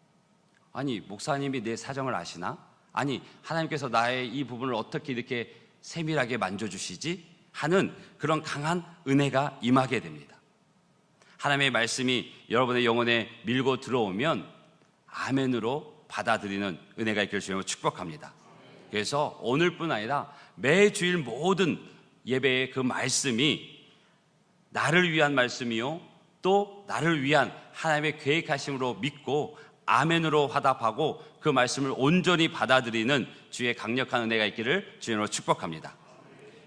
아니, 목사님이 내 사정을 아시나? 아니, 하나님께서 나의 이 부분을 어떻게 이렇게 세밀하게 만져주시지? 하는 그런 강한 은혜가 임하게 됩니다. 하나님의 말씀이 여러분의 영혼에 밀고 들어오면 아멘으로 받아들이는 은혜가 있기를 주님으로 축복합니다. 그래서 오늘뿐 아니라 매주일 모든 예배의 그 말씀이 나를 위한 말씀이요, 또 나를 위한 하나님의 계획하심으로 믿고 아멘으로 화답하고 그 말씀을 온전히 받아들이는 주의 강력한 은혜가 있기를 주님으로 축복합니다.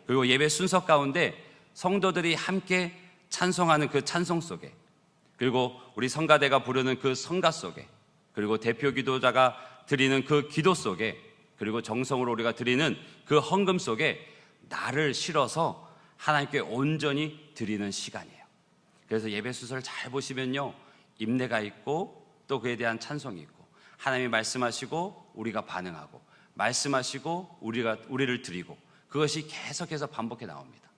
그리고 예배 순서 가운데 성도들이 함께 찬송하는 그 찬송 속에, 그리고 우리 성가대가 부르는 그 성가 속에, 그리고 대표 기도자가 드리는 그 기도 속에, 그리고 정성으로 우리가 드리는 그 헌금 속에 나를 실어서 하나님께 온전히 드리는 시간이에요. 그래서 예배 순서를 잘 보시면요, 임내가 있고 또 그에 대한 찬송이 있고, 하나님이 말씀하시고 우리가 반응하고, 말씀하시고 우리를 드리고, 그것이 계속해서 반복해 나옵니다.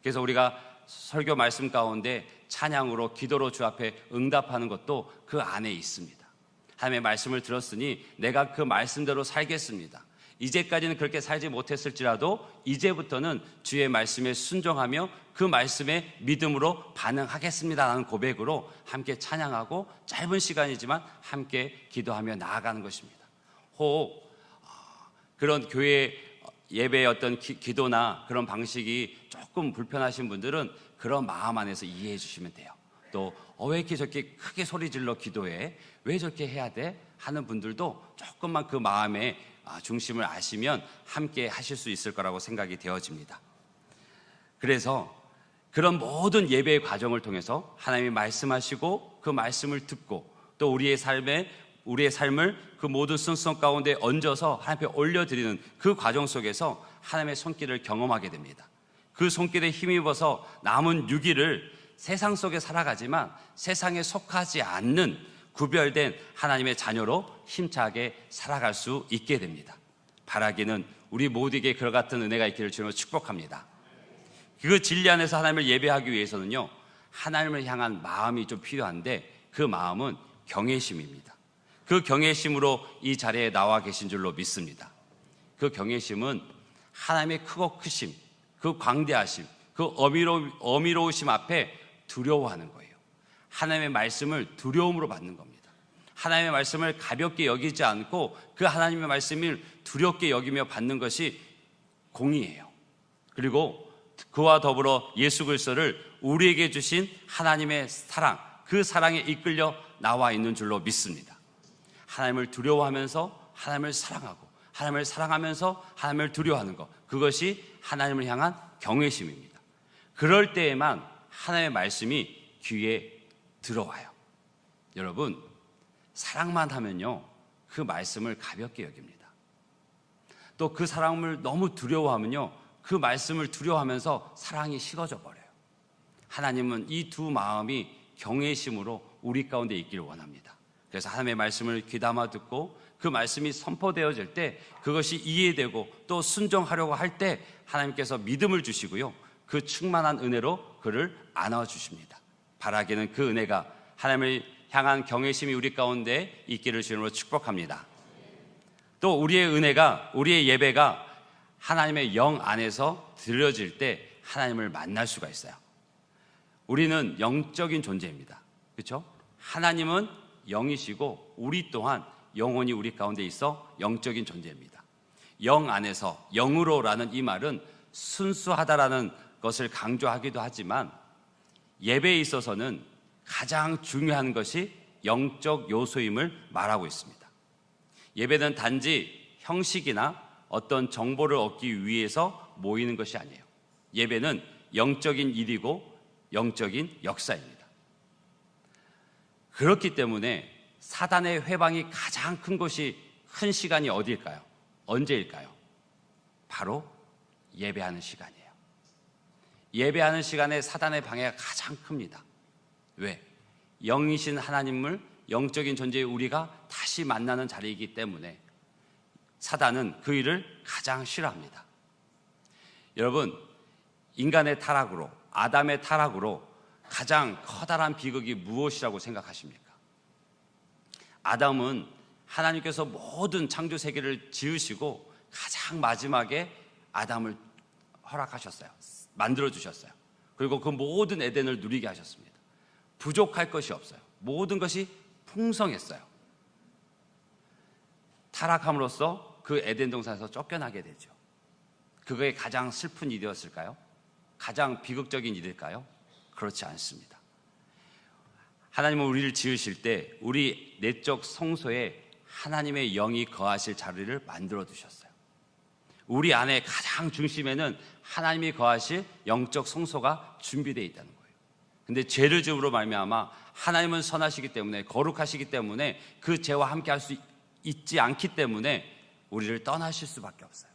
그래서 우리가 설교 말씀 가운데 찬양으로 기도로 주 앞에 응답하는 것도 그 안에 있습니다. 하나님의 말씀을 들었으니 내가 그 말씀대로 살겠습니다. 이제까지는 그렇게 살지 못했을지라도 이제부터는 주의 말씀에 순종하며 그 말씀에 믿음으로 반응하겠습니다라는 고백으로 함께 찬양하고 짧은 시간이지만 함께 기도하며 나아가는 것입니다. 혹 그런 교회 예배의 어떤 기도나 그런 방식이 조금 불편하신 분들은 그런 마음 안에서 이해해 주시면 돼요. 또 왜 이렇게 저렇게 크게 소리 질러 기도해? 왜 저렇게 해야 돼? 하는 분들도 조금만 그 마음의 중심을 아시면 함께 하실 수 있을 거라고 생각이 되어집니다. 그래서 그런 모든 예배의 과정을 통해서 하나님이 말씀하시고 그 말씀을 듣고 또 우리의 삶을 그 모든 순서 가운데 얹어서 하나님 앞에 올려드리는 그 과정 속에서 하나님의 손길을 경험하게 됩니다. 그 손길에 힘입어서 남은 6일을 세상 속에 살아가지만 세상에 속하지 않는 구별된 하나님의 자녀로 힘차게 살아갈 수 있게 됩니다. 바라기는 우리 모두에게 그와 같은 은혜가 있기를 주님으로 축복합니다. 그 진리 안에서 하나님을 예배하기 위해서는요, 하나님을 향한 마음이 좀 필요한데 그 마음은 경외심입니다. 그 경외심으로 이 자리에 나와 계신 줄로 믿습니다. 그 경외심은 하나님의 크고 크심, 그 광대하심, 그 어미로우심 앞에 두려워하는 거예요. 하나님의 말씀을 두려움으로 받는 겁니다. 하나님의 말씀을 가볍게 여기지 않고 그 하나님의 말씀을 두렵게 여기며 받는 것이 공의예요. 그리고 그와 더불어 예수 그리스도를 우리에게 주신 하나님의 사랑, 그 사랑에 이끌려 나와 있는 줄로 믿습니다. 하나님을 두려워하면서 하나님을 사랑하고 하나님을 사랑하면서 하나님을 두려워하는 것, 그것이 하나님을 향한 경외심입니다. 그럴 때에만 하나님의 말씀이 귀에 들어와요. 여러분, 사랑만 하면요, 그 말씀을 가볍게 여깁니다. 또 그 사랑을 너무 두려워하면요, 그 말씀을 두려워하면서 사랑이 식어져 버려요. 하나님은 이 두 마음이 경외심으로 우리 가운데 있기를 원합니다. 그래서 하나님의 말씀을 귀담아 듣고 그 말씀이 선포되어질 때 그것이 이해되고 또 순종하려고 할 때 하나님께서 믿음을 주시고요, 그 충만한 은혜로 그를 안아주십니다. 바라기는 그 은혜가 하나님을 향한 경외심이 우리 가운데 있기를 주님으로 축복합니다. 또 우리의 은혜가, 우리의 예배가 하나님의 영 안에서 드려질 때 하나님을 만날 수가 있어요. 우리는 영적인 존재입니다. 그렇죠? 하나님은 영이시고 우리 또한 영혼이 우리 가운데 있어 영적인 존재입니다. 영 안에서, 영으로라는 이 말은 순수하다라는 것을 강조하기도 하지만 예배에 있어서는 가장 중요한 것이 영적 요소임을 말하고 있습니다. 예배는 단지 형식이나 어떤 정보를 얻기 위해서 모이는 것이 아니에요. 예배는 영적인 일이고 영적인 역사입니다. 그렇기 때문에 사단의 회방이 가장 큰 곳이, 큰 시간이 어디일까요? 언제일까요? 바로 예배하는 시간이에요. 예배하는 시간에 사단의 방해가 가장 큽니다. 왜? 영이신 하나님을, 영적인 존재의 우리가 다시 만나는 자리이기 때문에 사단은 그 일을 가장 싫어합니다. 여러분, 인간의 타락으로, 아담의 타락으로 가장 커다란 비극이 무엇이라고 생각하십니까? 아담은 하나님께서 모든 창조 세계를 지으시고 가장 마지막에 아담을 허락하셨어요. 만들어주셨어요. 그리고 그 모든 에덴을 누리게 하셨습니다. 부족할 것이 없어요. 모든 것이 풍성했어요. 타락함으로써 그 에덴 동산에서 쫓겨나게 되죠. 그거에 가장 슬픈 일이었을까요? 가장 비극적인 일일까요? 그렇지 않습니다. 하나님은 우리를 지으실 때 우리 내적 성소에 하나님의 영이 거하실 자리를 만들어 두셨어요. 우리 안에 가장 중심에는 하나님이 거하실 영적 성소가 준비되어 있다는 거예요. 근데 죄를 지음으로 말미암아 하나님은 선하시기 때문에, 거룩하시기 때문에 그 죄와 함께 할 수 있지 않기 때문에 우리를 떠나실 수밖에 없어요.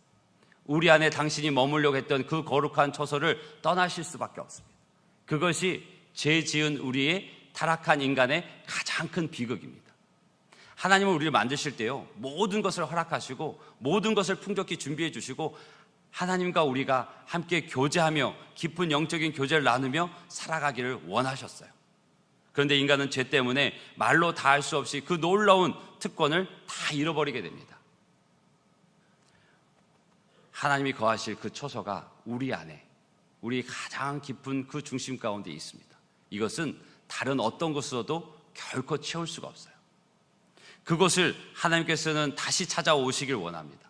우리 안에 당신이 머물려고 했던 그 거룩한 처소를 떠나실 수밖에 없습니다. 그것이 죄 지은 우리의 타락한 인간의 가장 큰 비극입니다. 하나님은 우리를 만드실 때요, 모든 것을 허락하시고 모든 것을 풍족히 준비해 주시고 하나님과 우리가 함께 교제하며 깊은 영적인 교제를 나누며 살아가기를 원하셨어요. 그런데 인간은 죄 때문에 말로 다 할 수 없이 그 놀라운 특권을 다 잃어버리게 됩니다. 하나님이 거하실 그 처소가 우리 안에, 우리 가장 깊은 그 중심 가운데 있습니다. 이것은 다른 어떤 곳으로도 결코 채울 수가 없어요. 그것을 하나님께서는 다시 찾아오시길 원합니다.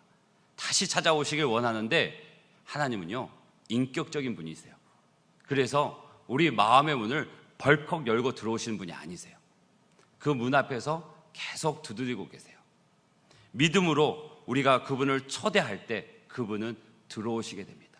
다시 찾아오시길 원하는데 하나님은요, 인격적인 분이세요. 그래서 우리 마음의 문을 벌컥 열고 들어오시는 분이 아니세요. 그 문 앞에서 계속 두드리고 계세요. 믿음으로 우리가 그분을 초대할 때 그분은 들어오시게 됩니다.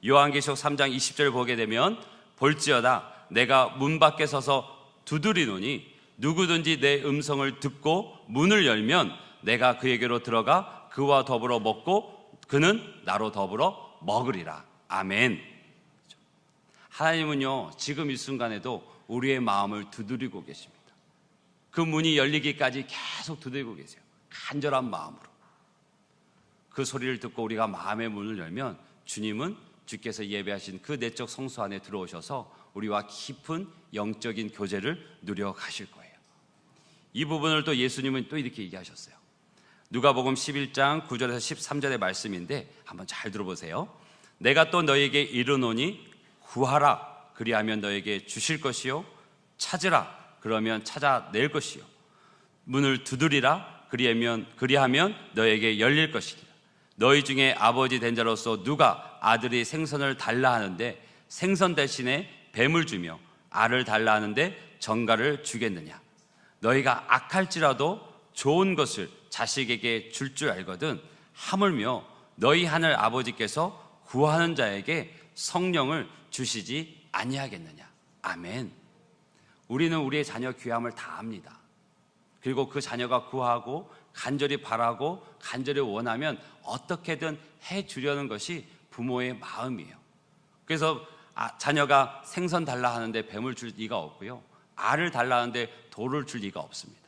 요한계시록 3장 20절을 보게 되면 볼지어다 내가 문 밖에 서서 두드리노니 누구든지 내 음성을 듣고 문을 열면 내가 그에게로 들어가 그와 더불어 먹고 그는 나로 더불어 먹으리라. 아멘. 하나님은요, 지금 이 순간에도 우리의 마음을 두드리고 계십니다. 그 문이 열리기까지 계속 두드리고 계세요. 간절한 마음으로. 그 소리를 듣고 우리가 마음의 문을 열면 주님은 주께서 예배하신 그 내적 성소 안에 들어오셔서 우리와 깊은 영적인 교제를 누려 가실 거예요. 이 부분을 또 예수님은 또 이렇게 얘기하셨어요. 누가복음 11장 9절에서 13절의 말씀인데 한번 잘 들어보세요. 내가 또 너에게 이르노니 구하라 그리하면 너에게 주실 것이요 찾으라 그러면 찾아낼 것이요 문을 두드리라 그리하면 너에게 열릴 것이니라. 너희 중에 아버지 된 자로서 누가 아들이 생선을 달라 하는데 생선 대신에 뱀을 주며 알을 달라 하는데 정갈을 주겠느냐. 너희가 악할지라도 좋은 것을 자식에게 줄 알거든 하물며 너희 하늘 아버지께서 구하는 자에게 성령을 주시지 아니하겠느냐. 아멘. 우리는 우리의 자녀 귀함을 다 압니다. 그리고 그 자녀가 구하고 간절히 바라고 간절히 원하면 어떻게든 해주려는 것이 부모의 마음이에요. 그래서 자녀가 생선 달라 하는데 뱀을 줄 리가 없고요, 알을 달라 하는데 돌을 줄 리가 없습니다.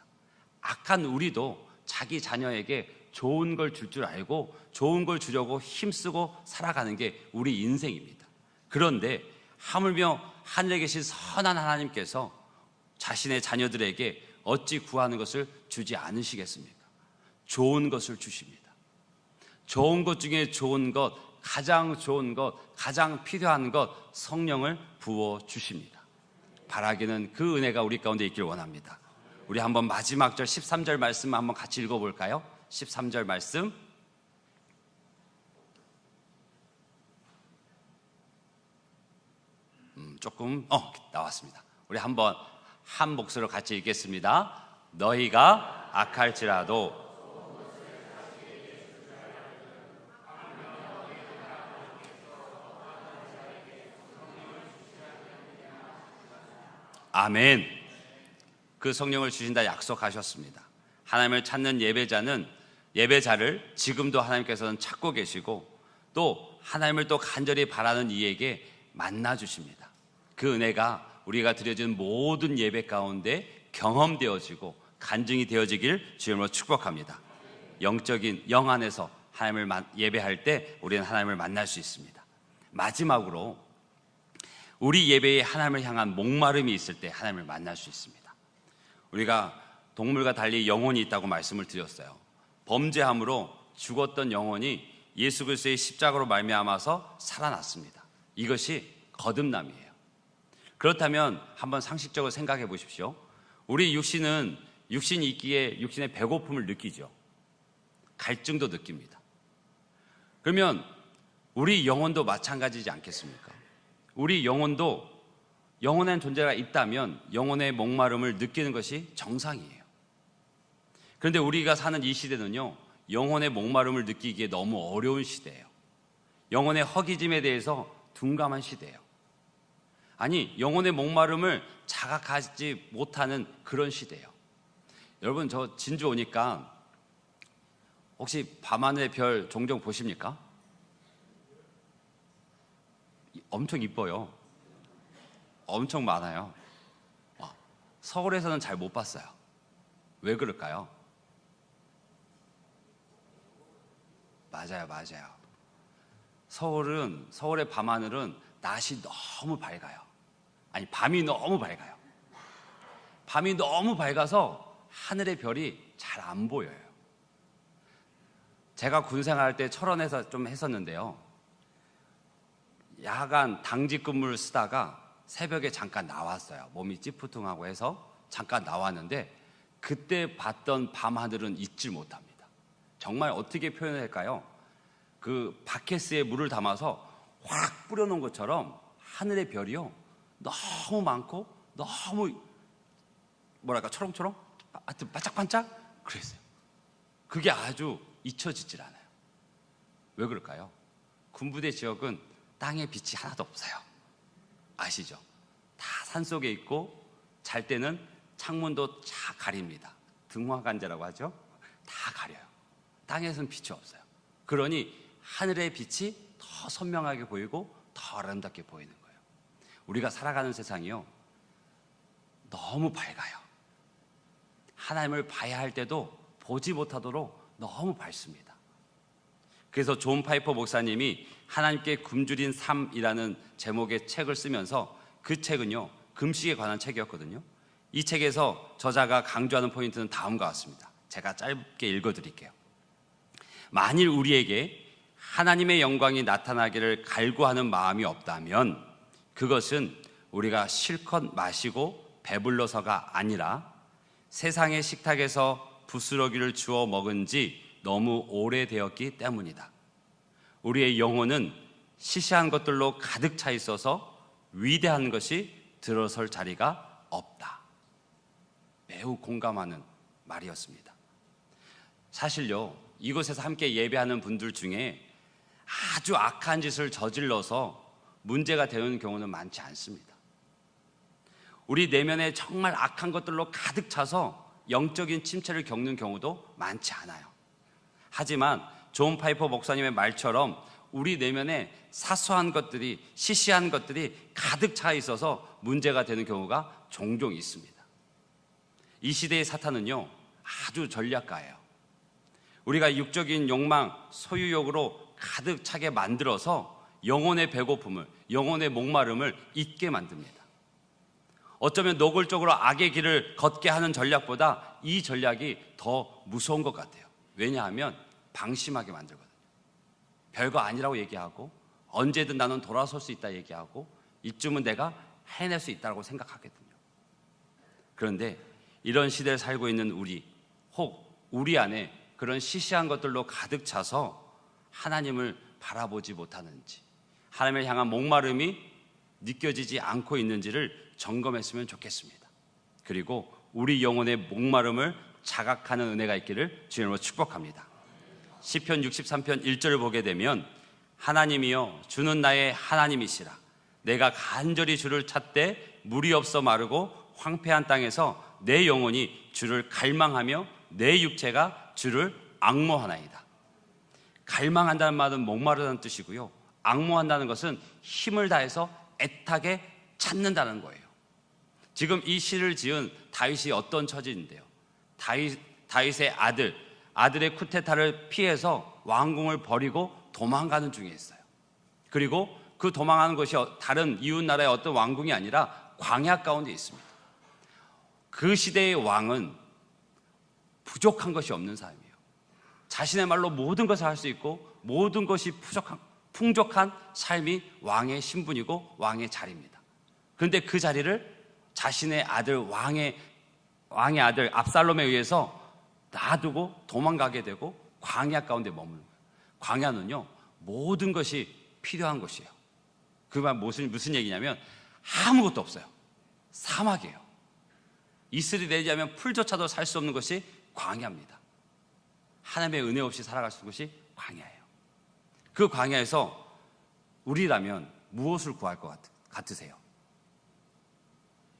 악한 우리도 자기 자녀에게 좋은 걸 줄 알고 좋은 걸 주려고 힘쓰고 살아가는 게 우리 인생입니다. 그런데 하물며 하늘에 계신 선한 하나님께서 자신의 자녀들에게 어찌 구하는 것을 주지 않으시겠습니까? 좋은 것을 주십니다. 좋은 것 중에 좋은 것, 가장 좋은 것, 가장 필요한 것, 성령을 부어주십니다. 바라기는 그 은혜가 우리 가운데 있길 원합니다. 우리 한번 마지막 절 13절 말씀 한번 같이 읽어볼까요? 13절 말씀. 조금 나왔습니다. 우리 한번 한 목소리로 같이 읽겠습니다. 너희가 악할지라도 아멘. 그 성령을 주신다 약속하셨습니다. 하나님을 찾는 예배자를 지금도 하나님께서는 찾고 계시고 또 하나님을 또 간절히 바라는 이에게 만나 주십니다. 그 은혜가 우리가 드려진 모든 예배 가운데 경험되어지고 간증이 되어지길 주님으로 축복합니다. 영적인 영 안에서 하나님을 예배할 때 우리는 하나님을 만날 수 있습니다. 마지막으로 우리 예배에 하나님을 향한 목마름이 있을 때 하나님을 만날 수 있습니다. 우리가 동물과 달리 영혼이 있다고 말씀을 드렸어요. 범죄함으로 죽었던 영혼이 예수 그리스도의 십자가로 말미암아서 살아났습니다. 이것이 거듭남이에요. 그렇다면 한번 상식적으로 생각해 보십시오. 우리 육신이 있기에 육신의 배고픔을 느끼죠. 갈증도 느낍니다. 그러면 우리 영혼도 마찬가지지 않겠습니까? 우리 영혼도 영혼의 존재가 있다면 영혼의 목마름을 느끼는 것이 정상이에요. 그런데 우리가 사는 이 시대는요, 영혼의 목마름을 느끼기에 너무 어려운 시대예요. 영혼의 허기짐에 대해서 둔감한 시대예요. 아니, 영혼의 목마름을 자각하지 못하는 그런 시대예요. 여러분, 저 진주 오니까 혹시 밤하늘의 별 종종 보십니까? 엄청 이뻐요. 엄청 많아요. 서울에서는 잘 못 봤어요. 왜 그럴까요? 맞아요. 서울의 밤하늘은 낮이 너무 밝아요. 아니, 밤이 너무 밝아요. 밤이 너무 밝아서 하늘의 별이 잘 안 보여요. 제가 군 생활할 때 철원에서 좀 했었는데요, 야간 당직 근무를 쓰다가 새벽에 잠깐 나왔어요. 몸이 찌푸둥하고 해서 잠깐 나왔는데 그때 봤던 밤하늘은 잊질 못합니다. 정말 어떻게 표현할까요? 그 바켓스에 물을 담아서 확 뿌려놓은 것처럼 하늘의 별이요, 너무 많고 너무 뭐랄까 초롱초롱, 하여튼 반짝반짝 그랬어요. 그게 아주 잊혀지질 않아요. 왜 그럴까요? 군부대 지역은 땅에 빛이 하나도 없어요. 아시죠? 다 산속에 있고 잘 때는 창문도 다 가립니다. 등화관제라고 하죠. 다 가려요. 땅에서는 빛이 없어요. 그러니 하늘의 빛이 더 선명하게 보이고 더 아름답게 보이는 거예요. 우리가 살아가는 세상이요, 너무 밝아요. 하나님을 봐야 할 때도 보지 못하도록 너무 밝습니다. 그래서 존 파이퍼 목사님이 하나님께 굶주린 삶이라는 제목의 책을 쓰면서, 그 책은요 금식에 관한 책이었거든요. 이 책에서 저자가 강조하는 포인트는 다음과 같습니다. 제가 짧게 읽어드릴게요. 만일 우리에게 하나님의 영광이 나타나기를 갈구하는 마음이 없다면 그것은 우리가 실컷 마시고 배불러서가 아니라 세상의 식탁에서 부스러기를 주워 먹은 지 너무 오래되었기 때문이다. 우리의 영혼은 시시한 것들로 가득 차 있어서 위대한 것이 들어설 자리가 없다. 매우 공감하는 말이었습니다. 사실요, 이곳에서 함께 예배하는 분들 중에 아주 악한 짓을 저질러서 문제가 되는 경우는 많지 않습니다. 우리 내면에 정말 악한 것들로 가득 차서 영적인 침체를 겪는 경우도 많지 않아요. 하지만 존 파이퍼 목사님의 말처럼 우리 내면에 사소한 것들이, 시시한 것들이 가득 차 있어서 문제가 되는 경우가 종종 있습니다. 이 시대의 사탄은요, 아주 전략가예요. 우리가 육적인 욕망, 소유욕으로 가득 차게 만들어서 영혼의 배고픔을, 영혼의 목마름을 잊게 만듭니다. 어쩌면 노골적으로 악의 길을 걷게 하는 전략보다 이 전략이 더 무서운 것 같아요. 왜냐하면 방심하게 만들거든요. 별거 아니라고 얘기하고, 언제든 나는 돌아설 수 있다 얘기하고, 이쯤은 내가 해낼 수 있다고 생각하거든요. 그런데 이런 시대를 살고 있는 우리, 혹 우리 안에 그런 시시한 것들로 가득 차서 하나님을 바라보지 못하는지, 하나님을 향한 목마름이 느껴지지 않고 있는지를 점검했으면 좋겠습니다. 그리고 우리 영혼의 목마름을 자각하는 은혜가 있기를 주님으로 축복합니다. 시편 63편 1절을 보게 되면, 하나님이여 주는 나의 하나님이시라. 내가 간절히 주를 찾되 물이 없어 마르고 황폐한 땅에서 내 영혼이 주를 갈망하며 내 육체가 주를 앙모하나이다. 갈망한다는 말은 목마르다는 뜻이고요, 앙모한다는 것은 힘을 다해서 애타게 찾는다는 거예요. 지금 이 시를 지은 다윗이 어떤 처지인데요, 다윗의 아들의 쿠데타를 피해서 왕궁을 버리고 도망가는 중에 있어요. 그리고 그 도망하는 것이 다른 이웃 나라의 어떤 왕궁이 아니라 광야 가운데 있습니다. 그 시대의 왕은 부족한 것이 없는 사람이에요. 자신의 말로 모든 것을 할 수 있고 모든 것이 풍족한 삶이 왕의 신분이고 왕의 자리입니다. 그런데 그 자리를 자신의 아들, 왕의 아들 압살롬에 의해서 놔두고 도망가게 되고 광야 가운데 머무는 거예요. 광야는요, 모든 것이 필요한 곳이에요. 그 말 무슨 얘기냐면 아무것도 없어요. 사막이에요. 이슬이 내리자면 풀조차도 살 수 없는 것이 광야입니다. 하나님의 은혜 없이 살아갈 수 있는 것이 광야예요. 그 광야에서 우리라면 무엇을 구할 것 같으세요?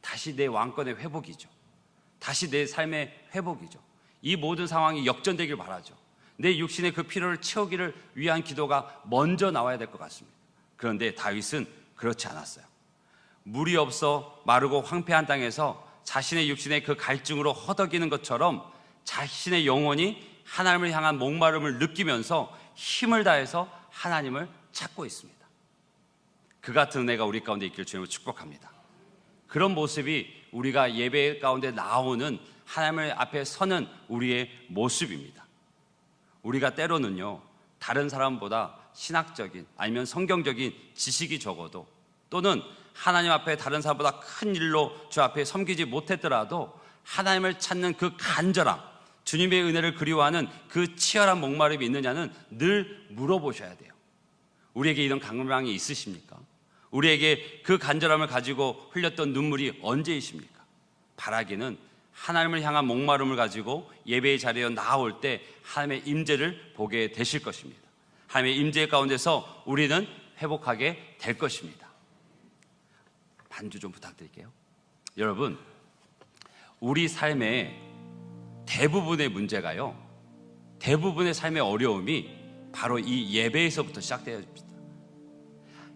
다시 내 왕권의 회복이죠. 다시 내 삶의 회복이죠. 이 모든 상황이 역전되길 바라죠. 내 육신의 그 필요를 채우기를 위한 기도가 먼저 나와야 될 것 같습니다. 그런데 다윗은 그렇지 않았어요. 물이 없어 마르고 황폐한 땅에서 자신의 육신의 그 갈증으로 허덕이는 것처럼 자신의 영혼이 하나님을 향한 목마름을 느끼면서 힘을 다해서 하나님을 찾고 있습니다. 그 같은 은혜가 우리 가운데 있기를 주님으로 축복합니다. 그런 모습이 우리가 예배 가운데 나오는 하나님의 앞에 서는 우리의 모습입니다. 우리가 때로는요, 다른 사람보다 신학적인 아니면 성경적인 지식이 적어도, 또는 하나님 앞에 다른 사람보다 큰 일로 주 앞에 섬기지 못했더라도 하나님을 찾는 그 간절함, 주님의 은혜를 그리워하는 그 치열한 목마름이 있느냐는 늘 물어보셔야 돼요. 우리에게 이런 갈망이 있으십니까? 우리에게 그 간절함을 가지고 흘렸던 눈물이 언제이십니까? 바라기는 하나님을 향한 목마름을 가지고 예배의 자리에 나올 때 하나님의 임재를 보게 되실 것입니다. 하나님의 임재 가운데서 우리는 회복하게 될 것입니다. 반주 좀 부탁드릴게요. 여러분, 우리 삶의 대부분의 문제가요, 대부분의 삶의 어려움이 바로 이 예배에서부터 시작되어집니다.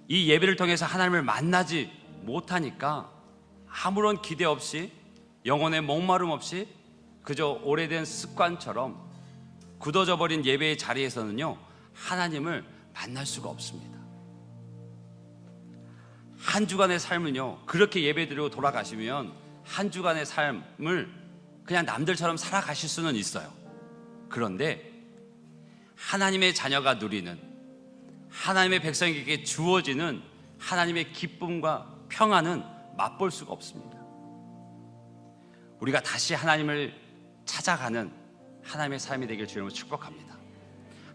이 예배를 통해서 하나님을 만나지 못하니까 아무런 기대 없이, 영혼의 목마름 없이 그저 오래된 습관처럼 굳어져 버린 예배의 자리에서는요, 하나님을 만날 수가 없습니다. 한 주간의 삶을요, 그렇게 예배드리고 돌아가시면 한 주간의 삶을 그냥 남들처럼 살아가실 수는 있어요. 그런데 하나님의 자녀가 누리는, 하나님의 백성에게 주어지는 하나님의 기쁨과 평안은 맛볼 수가 없습니다. 우리가 다시 하나님을 찾아가는 하나님의 삶이 되길 주님으로 축복합니다.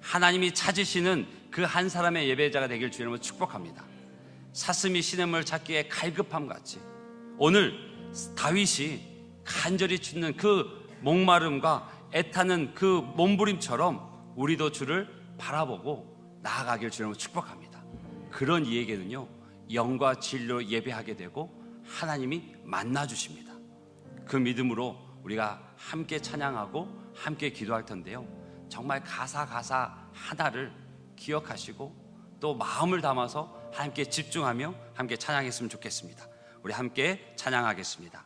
하나님이 찾으시는 그 한 사람의 예배자가 되길 주님으로 축복합니다. 사슴이 시냇물을 찾기에 갈급함 같이 오늘 다윗이 간절히 춥는 그 목마름과 애타는 그 몸부림처럼 우리도 주를 바라보고 나아가길 주님으로 축복합니다. 그런 이에게는요, 영과 진리로 예배하게 되고 하나님이 만나주십니다. 그 믿음으로 우리가 함께 찬양하고 함께 기도할 텐데요, 정말 가사 하나를 기억하시고 또 마음을 담아서 함께 집중하며 함께 찬양했으면 좋겠습니다. 우리 함께 찬양하겠습니다.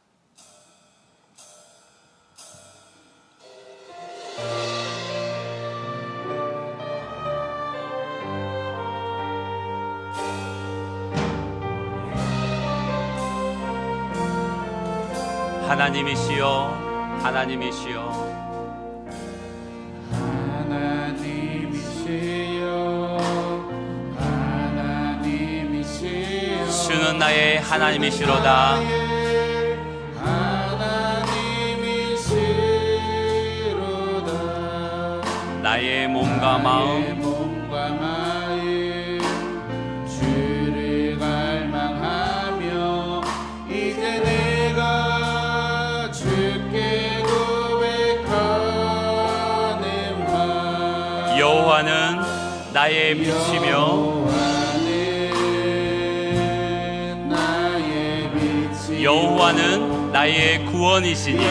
하나님이시여, 하나님이시여, 주는 나의 하나님이시로다. 나의 몸과 마음 주를 갈망하며 이제 내가 주께 고백하는 바. 여호와는 나의 빛이며 여호와는 나의 구원이시니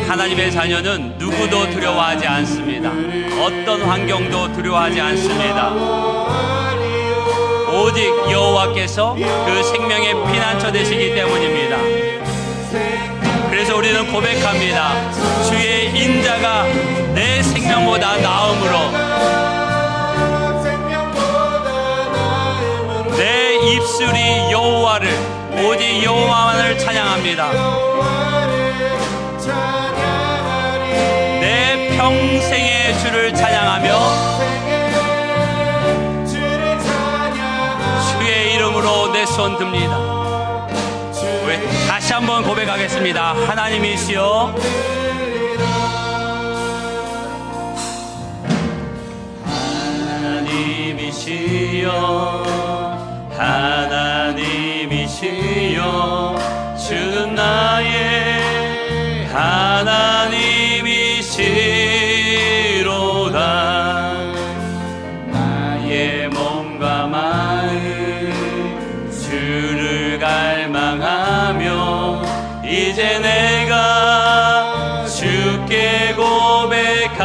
하나님의 자녀는 누구도 두려워하지 않습니다. 어떤 환경도 두려워하지 않습니다. 오직 여호와께서 그 생명의 피난처 되시기 때문입니다. 그래서 우리는 고백합니다. 주의 인자가 내 생명보다 나음으로 내 입술이 여호와를, 오직 여호와만을 찬양합니다. 내 평생의 주를 찬양하며 주의 이름으로 내 손 듭니다. 우리 다시 한번 고백하겠습니다. 하나님이시여, 하나님이시여, 하나님이시여, 주는 나의 하나님이시로다. 나의 몸과 마음 주를 갈망하며 이제 내가 주께 고백하는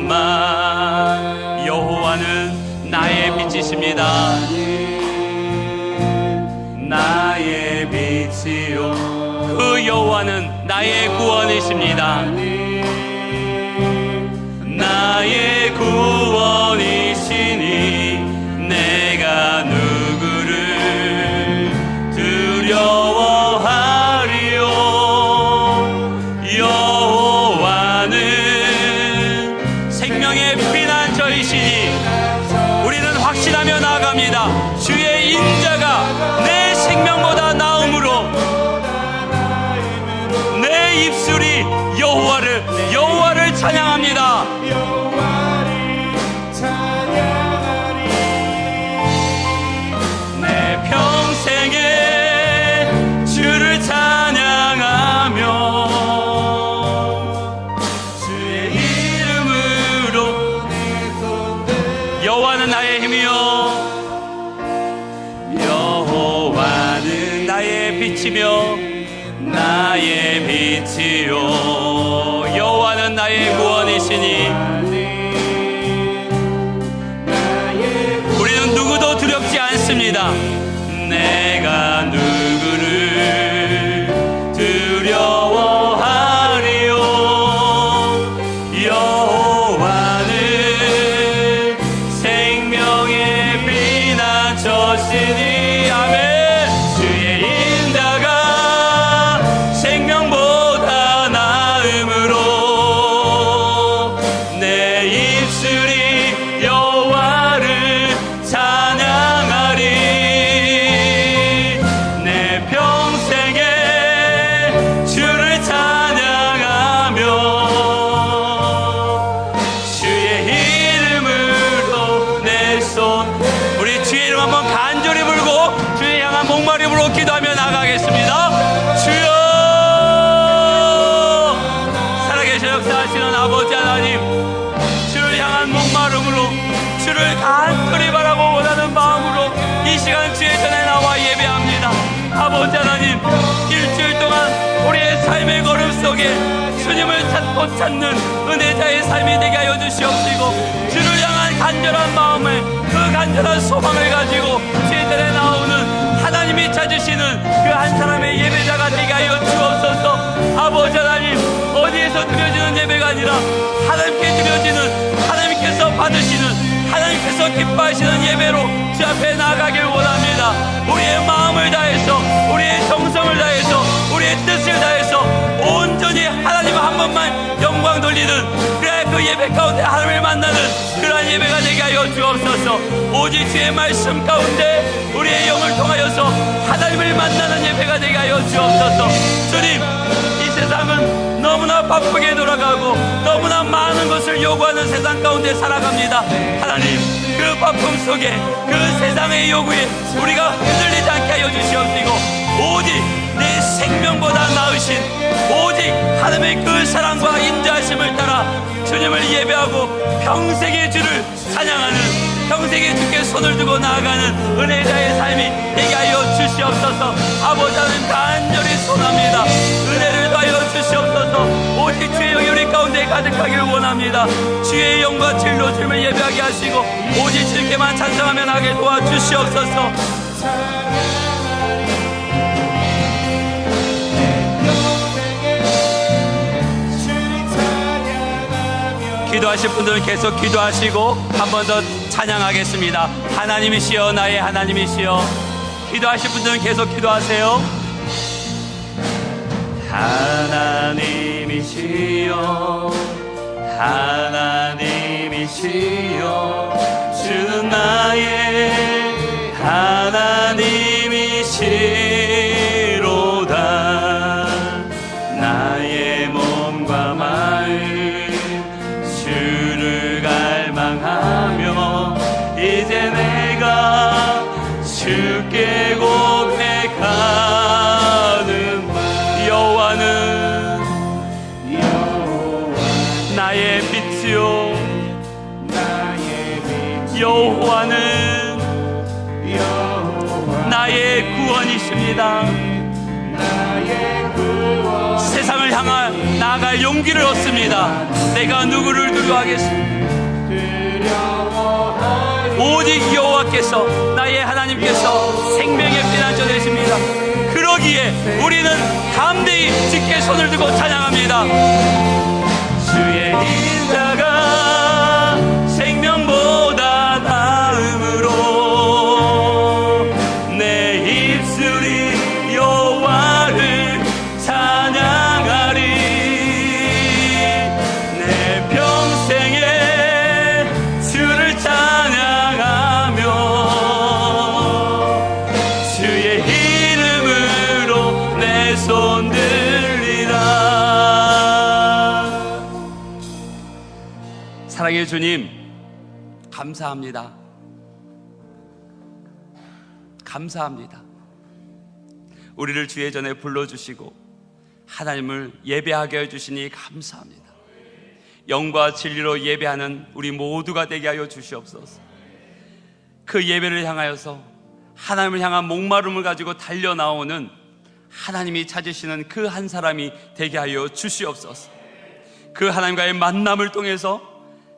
말. 여호와는 나의 빛이십니다. 나의 빛이요, 그 여호와는 나의 구원이십니다. 나의 구원이시니 내가 누구를 두려워하리요. 여호와는 생명의 피난처이시니 우리는 확신하며 나아갑니다. 주의 인자가 내 생명보다 나음으로 내 입술이 여호와를 찬양합니다. 내 평생에 주를 찬양하며 주의 이름으로 빛이며 나의 빛이요 여호와는 나의 구원이시니 우리는 누구도 두렵지 않습니다. 내가 누구를 두려워하리요 여호와는 생명의 피난처시니 아멘. 주의 인자가 생명보다 나음으로 내 입술이 여호와를 찬양하리 내 평생에 주를 찬양하며 주의 이름으로 내 손 우리 주의 이름 한번 간절히 불고 주의 향한 목마름으로 기도하며 나가겠습니다. 주여 살아계셔 역사하시는 아버지 하나님 주를 향한 목마름으로 주를 간절히 바라고 원하는 마음으로 이 시간 주의 전에 나와 예배합니다. 아버지 하나님 일주일 동안 우리의 삶의 걸음 속에 주님을 찾고 찾는 은혜자의 삶이 되게 하여 주시옵시고 주를 향한 간절한 마음을 그 간절한 소망을 가지고 주의 전에 나오는 하나님이 찾으시는 그 한 사람의 예배자가 되게 하여 주옵소서. 아버지 하나님 어디에서 드려지는 예배가 아니라 하나님께 드려지는 하나님께서 받으시는 하나님께서 기뻐하시는 예배로 주 앞에 나아가길 원합니다. 우리의 마음을 다해서 우리의 정성을 다해서 우리의 뜻을 다해서 온전히 하나님 한 번만 영광 돌리는 그래 그 예배 가운데 하나님을 만나는 그러한 예배가 되게 하여 주옵소서. 오직 주의 말씀 가운데 우리의 영을 통하여서 하나님을 만나는 예배가 되게 하여 주옵소서. 주님 이 세상은 너무나 바쁘게 돌아가고 너무나 많은 것을 요구하는 세상 가운데 살아갑니다. 하나님 그 바쁨 속에 그 세상의 요구에 우리가 흔들리지 않게 하여 주시옵시고 오직 내 생명보다 나으신 오직 하나님의 그 사랑과 인자하심을 따라 주님을 예배하고 평생의 주를 찬양하는 평생의 주께 손을 두고 나아가는 은혜자의 삶이 되게 하여 주시옵소서. 아버지 하나님 간절히 소원합니다. 은혜를 더하여 주시옵소서. 오직 주의 영이 우리 가운데 가득하기를 원합니다. 주의 영과 진리로 주님을 예배하게 하시고 오직 주님께만 찬송하며 나게 도와주시옵소서. 기도하실 분들은 계속 기도하시고 한 번 더 찬양하겠습니다. 하나님이시여 나의 하나님이시여. 기도하실 분들은 계속 기도하세요. 하나님이시여 하나님이시여 주는 나의 하나님이시로다. 나의 몸과 마음 주를 갈망하며 이제 내가 주께 고백하는 여호와는 나의 빛이요 여호와는 나의 구원이십니다. 세상을 향한 나아갈 용기를 얻습니다. 내가 누구를 두려워하겠습니까? 오직 여호와께서 나의 하나님께서 생명의 피난처 되십니다. 그러기에 우리는 담대히 주께 손을 들고 찬양합니다. 주의 인자가 생명보다 나음으로 내 입술이 여호와를 찬양하리 내 평생에 주를 찬양하며 주의 이름으로 내 손 들리라. 사랑의 주님 감사합니다. 감사합니다. 우리를 주의 전에 불러주시고 하나님을 예배하게 해주시니 감사합니다. 영과 진리로 예배하는 우리 모두가 되게 하여 주시옵소서. 그 예배를 향하여서 하나님을 향한 목마름을 가지고 달려나오는 하나님이 찾으시는 그 한 사람이 되게 하여 주시옵소서. 그 하나님과의 만남을 통해서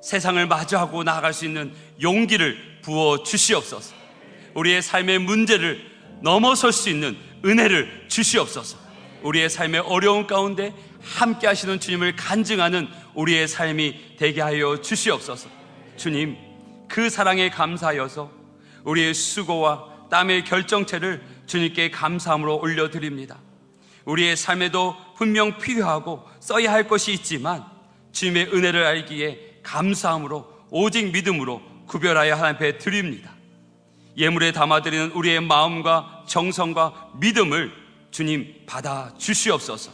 세상을 마주하고 나아갈 수 있는 용기를 부어 주시옵소서. 우리의 삶의 문제를 넘어설 수 있는 은혜를 주시옵소서. 우리의 삶의 어려움 가운데 함께 하시는 주님을 간증하는 우리의 삶이 되게 하여 주시옵소서. 주님, 그 사랑에 감사하여서 우리의 수고와 땀의 결정체를 주님께 감사함으로 올려드립니다. 우리의 삶에도 분명 필요하고 써야 할 것이 있지만 주님의 은혜를 알기에 감사함으로 오직 믿음으로 구별하여 하나님 앞에 드립니다. 예물에 담아드리는 우리의 마음과 정성과 믿음을 주님 받아 주시옵소서.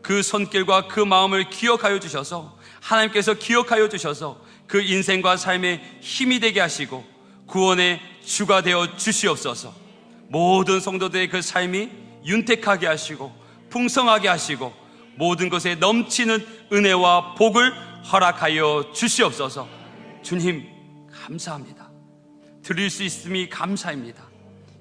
그 손길과 그 마음을 기억하여 주셔서 하나님께서 기억하여 주셔서 그 인생과 삶에 힘이 되게 하시고 구원의 주가 되어 주시옵소서. 모든 성도들의 그 삶이 윤택하게 하시고 풍성하게 하시고 모든 것에 넘치는 은혜와 복을 허락하여 주시옵소서. 주님 감사합니다. 드릴 수 있음이 감사입니다.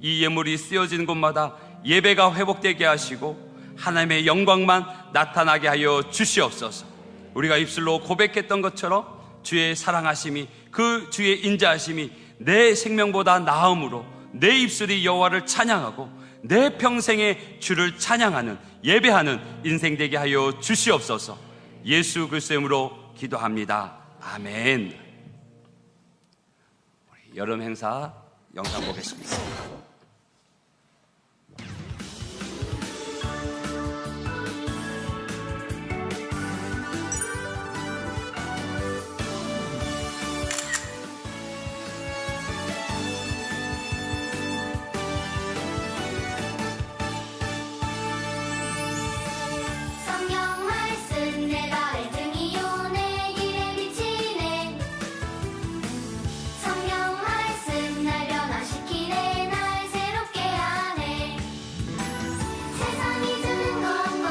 이 예물이 쓰여지는 곳마다 예배가 회복되게 하시고 하나님의 영광만 나타나게 하여 주시옵소서. 우리가 입술로 고백했던 것처럼 주의 사랑하심이, 그 주의 인자하심이 내 생명보다 나음으로 내 입술이 여호와를 찬양하고 내 평생에 주를 찬양하는 예배하는 인생 되게 하여 주시옵소서. 예수 그리스도의 이름으로 기도합니다. 아멘. 우리 여름 행사 영상 보겠습니다. 성경 말씀 내 발의 등이요 내 길에 비치네. 성경 말씀 날 변화시키네. 날 새롭게 하네. 세상이 주는 것과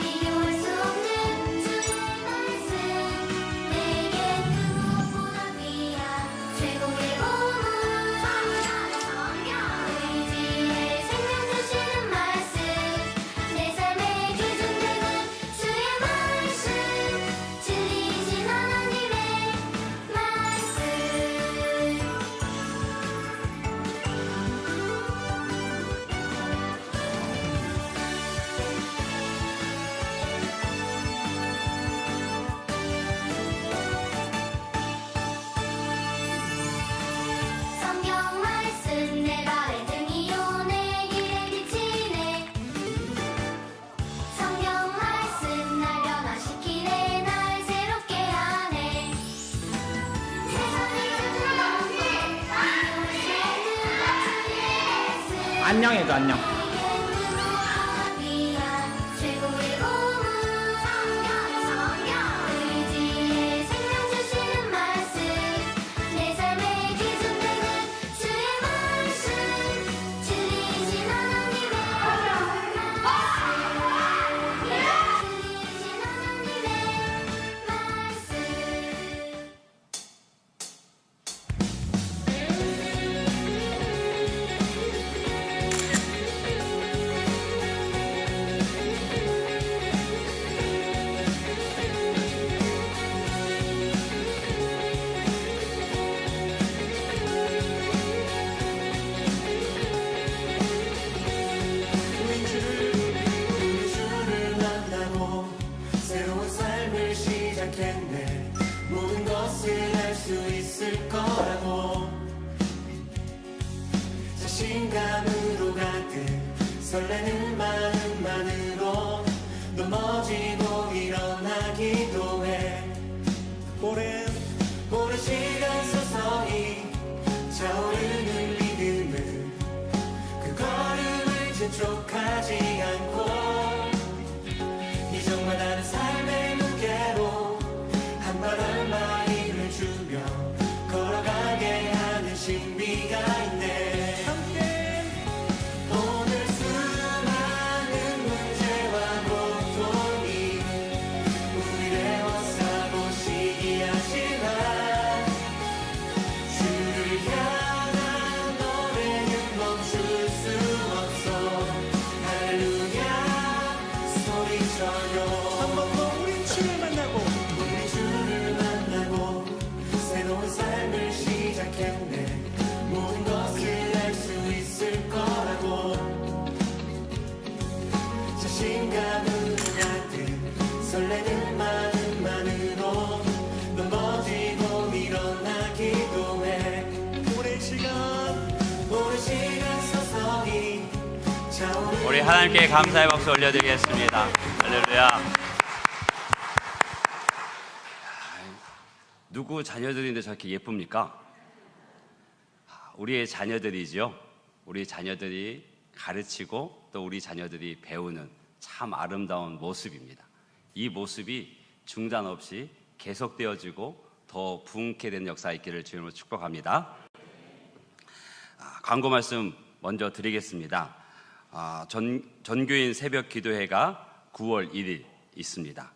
비교할 수 없는 주의 말씀, 내겐 그 무엇보다 귀한 최고의 보물. 성경 의지의 생명 주시는 말씀, 내 삶의 기준 되는 주의 말씀, 진리이신 하나님의 말씀. 성경 말씀 내 발의 등이요 내 길에 비치네. 성경 말씀 날 변화시키네. 날 새롭게 하네. 세상이 주는 것과 비교할 수 없는 주의 말씀, 안녕해줘 안녕. 내겐 그 무엇보다 귀한 최고의 보물. 성경 의지의 생명 주시는 말씀, 내 삶의 기준 되는 주의 말씀, 진리이신 하나님의 말씀, 진리이신 하나님의 말씀. 우리 주를 만나고 새로운 삶을 시작했네. 모든 것을 할 수 있을 거라고 자신감으로 가득 설레는 마음만으로 넘어지고 일어나기도 해. 오랜 시간 서서히 차오르는 믿음을, 그 걸음을 재촉하지 않고 이정만 하는 삶의 무게로 한 발한 발 힘을 주며 걸어가게 하는 신비가 있네. 함께 오늘 수많은 하나님께 감사의 박수 올려드리겠습니다. 할렐루야. 누구 자녀들인데 저렇게 예쁩니까? 우리의 자녀들이죠. 우리 자녀들이 가르치고 또 우리 자녀들이 배우는 참 아름다운 모습입니다. 이 모습이 중단 없이 계속되어지고 더 부흥케 되는 역사 있기를 주님으로 축복합니다. 광고 말씀 먼저 드리겠습니다. 전교인 새벽 기도회가 9월 1일 있습니다.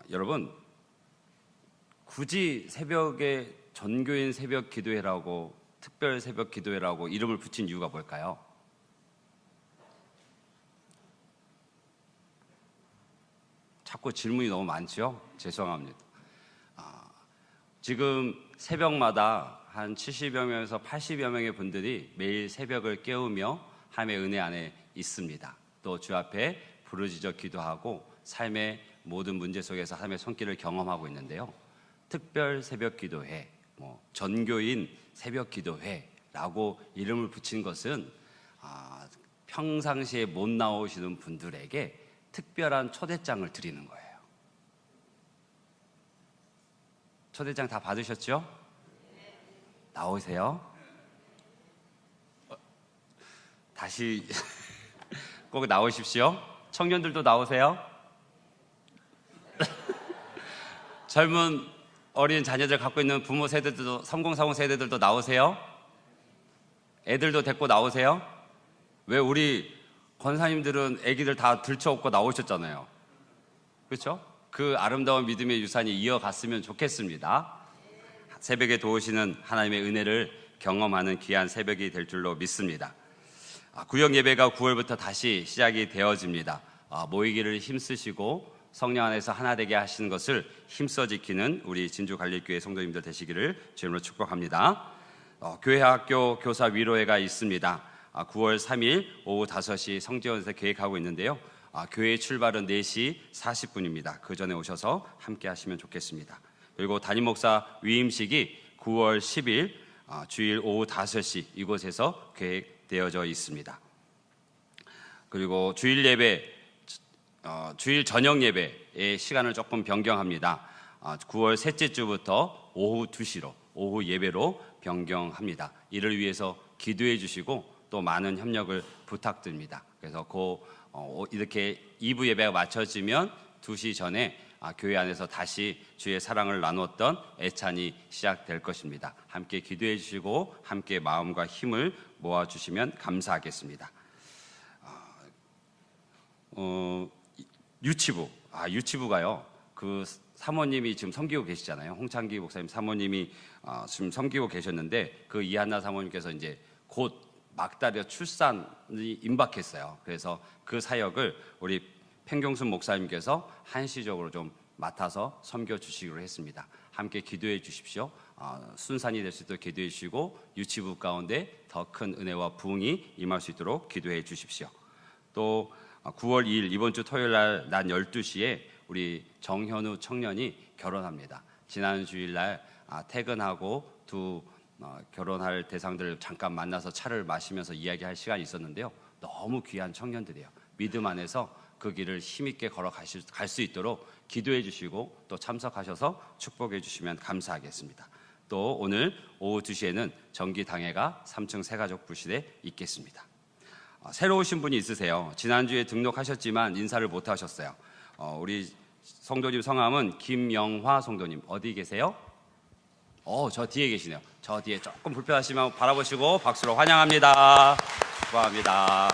여러분, 굳이 새벽에 전교인 새벽 기도회라고, 특별 새벽 기도회라고 이름을 붙인 이유가 뭘까요? 자꾸 질문이 너무 많죠? 죄송합니다. 지금 새벽마다 한 70여 명에서 80여 명의 분들이 매일 새벽을 깨우며 하나님의 은혜 안에 있습니다. 또 주 앞에 부르짖어 기도하고 삶의 모든 문제 속에서 하나님의 손길을 경험하고 있는데요. 특별 새벽 기도회, 전교인 새벽 기도회라고 이름을 붙인 것은 평상시에 못 나오시는 분들에게 특별한 초대장을 드리는 거예요. 초대장 다 받으셨죠? 나오세요. 다시 꼭 나오십시오. 청년들도 나오세요. 젊은 어린 자녀들 갖고 있는 부모 세대들도, 3040 세대들도 나오세요. 애들도 데리고 나오세요. 왜 우리 권사님들은 애기들 다 들쳐업고 나오셨잖아요. 그렇죠? 그 아름다운 믿음의 유산이 이어갔으면 좋겠습니다. 새벽에 도우시는 하나님의 은혜를 경험하는 귀한 새벽이 될 줄로 믿습니다. 구역 예배가 9월부터 다시 시작이 되어집니다. 모이기를 힘쓰시고 성령 안에서 하나 되게 하시는 것을 힘써 지키는 우리 진주갈릴교회 성도님들 되시기를 주님으로 축복합니다. 교회 학교 교사 위로회가 있습니다. 9월 3일 오후 5시 성지원에서 계획하고 있는데요. 교회 출발은 4시 40분입니다. 그 전에 오셔서 함께 하시면 좋겠습니다. 그리고 담임 목사 위임식이 9월 10일 주일 오후 5시 이곳에서 계획되어져 있습니다. 그리고 주일 예배, 주일 저녁 예배의 시간을 조금 변경합니다. 9월 셋째 주부터 오후 2시로, 오후 예배로 변경합니다. 이를 위해서 기도해 주시고 또 많은 협력을 부탁드립니다. 그래서 이렇게 2부 예배가 마쳐지면 2시 전에 교회 안에서 다시 주의 사랑을 나누었던 애찬이 시작될 것입니다. 함께 기도해 주시고 함께 마음과 힘을 모아주시면 감사하겠습니다. 유치부가요. 그 사모님이 지금 섬기고 계시잖아요. 홍창기 목사님 사모님이 지금 섬기고 계셨는데 그 이한나 사모님께서 이제 곧 막달려 출산이 임박했어요. 그래서 그 사역을 우리 팽경순 목사님께서 한시적으로 좀 맡아서 섬겨 주시기로 했습니다. 함께 기도해 주십시오. 순산이 될 수 있도록 기도해 주시고 유치부 가운데 더 큰 은혜와 부흥이 임할 수 있도록 기도해 주십시오. 또 9월 2일 이번 주 토요일 날 낮 12시에 우리 정현우 청년이 결혼합니다. 지난 주일날 퇴근하고 두 결혼할 대상들을 잠깐 만나서 차를 마시면서 이야기할 시간이 있었는데요. 너무 귀한 청년들이에요. 믿음 안에서 그 길을 힘있게 갈 수 있도록 기도해 주시고 또 참석하셔서 축복해 주시면 감사하겠습니다. 또 오늘 오후 2시에는 정기당회가 3층 새가족 부실에 있겠습니다. 새로 오신 분이 있으세요. 지난주에 등록하셨지만 인사를 못 하셨어요. 우리 성도님 성함은 김영화 성도님. 어디 계세요? 저 뒤에 계시네요. 저 뒤에 조금 불편하시면 바라보시고 박수로 환영합니다. 축복합니다.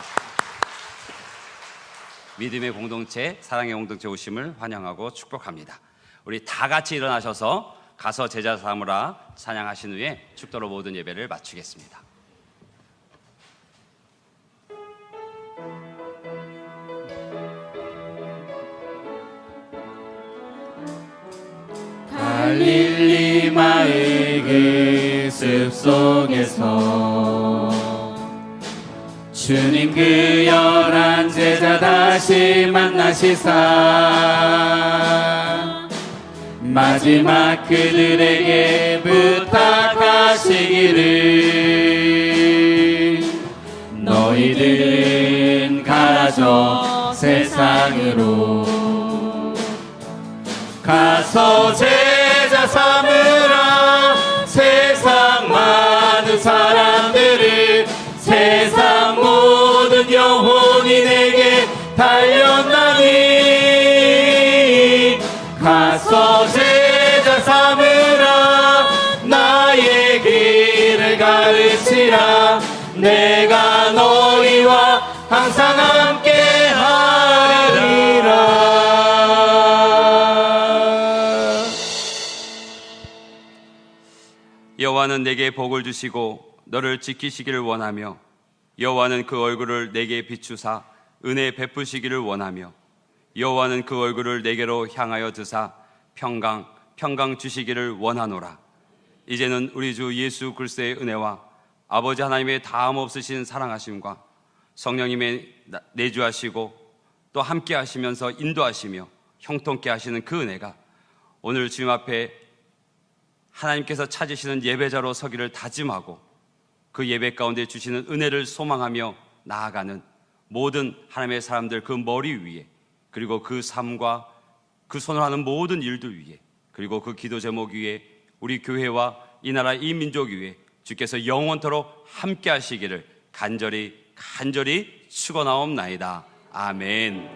믿음의 공동체, 사랑의 공동체 오심을 환영하고 축복합니다. 우리 다 같이 일어나셔서 가서 제자 삼으라 찬양하신 후에 축도로 모든 예배를 마치겠습니다. 갈릴리 마을 그 숲속에서 주님 그 11 제자 다시 만나시사 마지막 그들에게 부탁하시기를 너희들은 저 세상으로 가서 제자 삼으라. 세상 많은 사람들을 세상 모든 영혼이 내게 달렸나니 가서 제자 삼으라. 나의 길을 가르치라. 내가 너희와 항상 함께 하리라. 여호와는 내게 복을 주시고 너를 지키시기를 원하며 여호와는 그 얼굴을 내게 비추사 은혜 베푸시기를 원하며 여호와는 그 얼굴을 내게로 향하여 드사 평강 주시기를 원하노라. 이제는 우리 주 예수 그리스도의 은혜와 아버지 하나님의 다함 없으신 사랑하심과 성령님의 내주하시고 또 함께 하시면서 인도하시며 형통케 하시는 그 은혜가 오늘 주님 앞에 하나님께서 찾으시는 예배자로 서기를 다짐하고 그 예배 가운데 주시는 은혜를 소망하며 나아가는 모든 하나님의 사람들 그 머리 위에, 그리고 그 삶과 그 손을 하는 모든 일들 위에, 그리고 그 기도 제목 위에, 우리 교회와 이 나라 이 민족 위에 주께서 영원토록 함께 하시기를 간절히 축원하옵나이다. 아멘.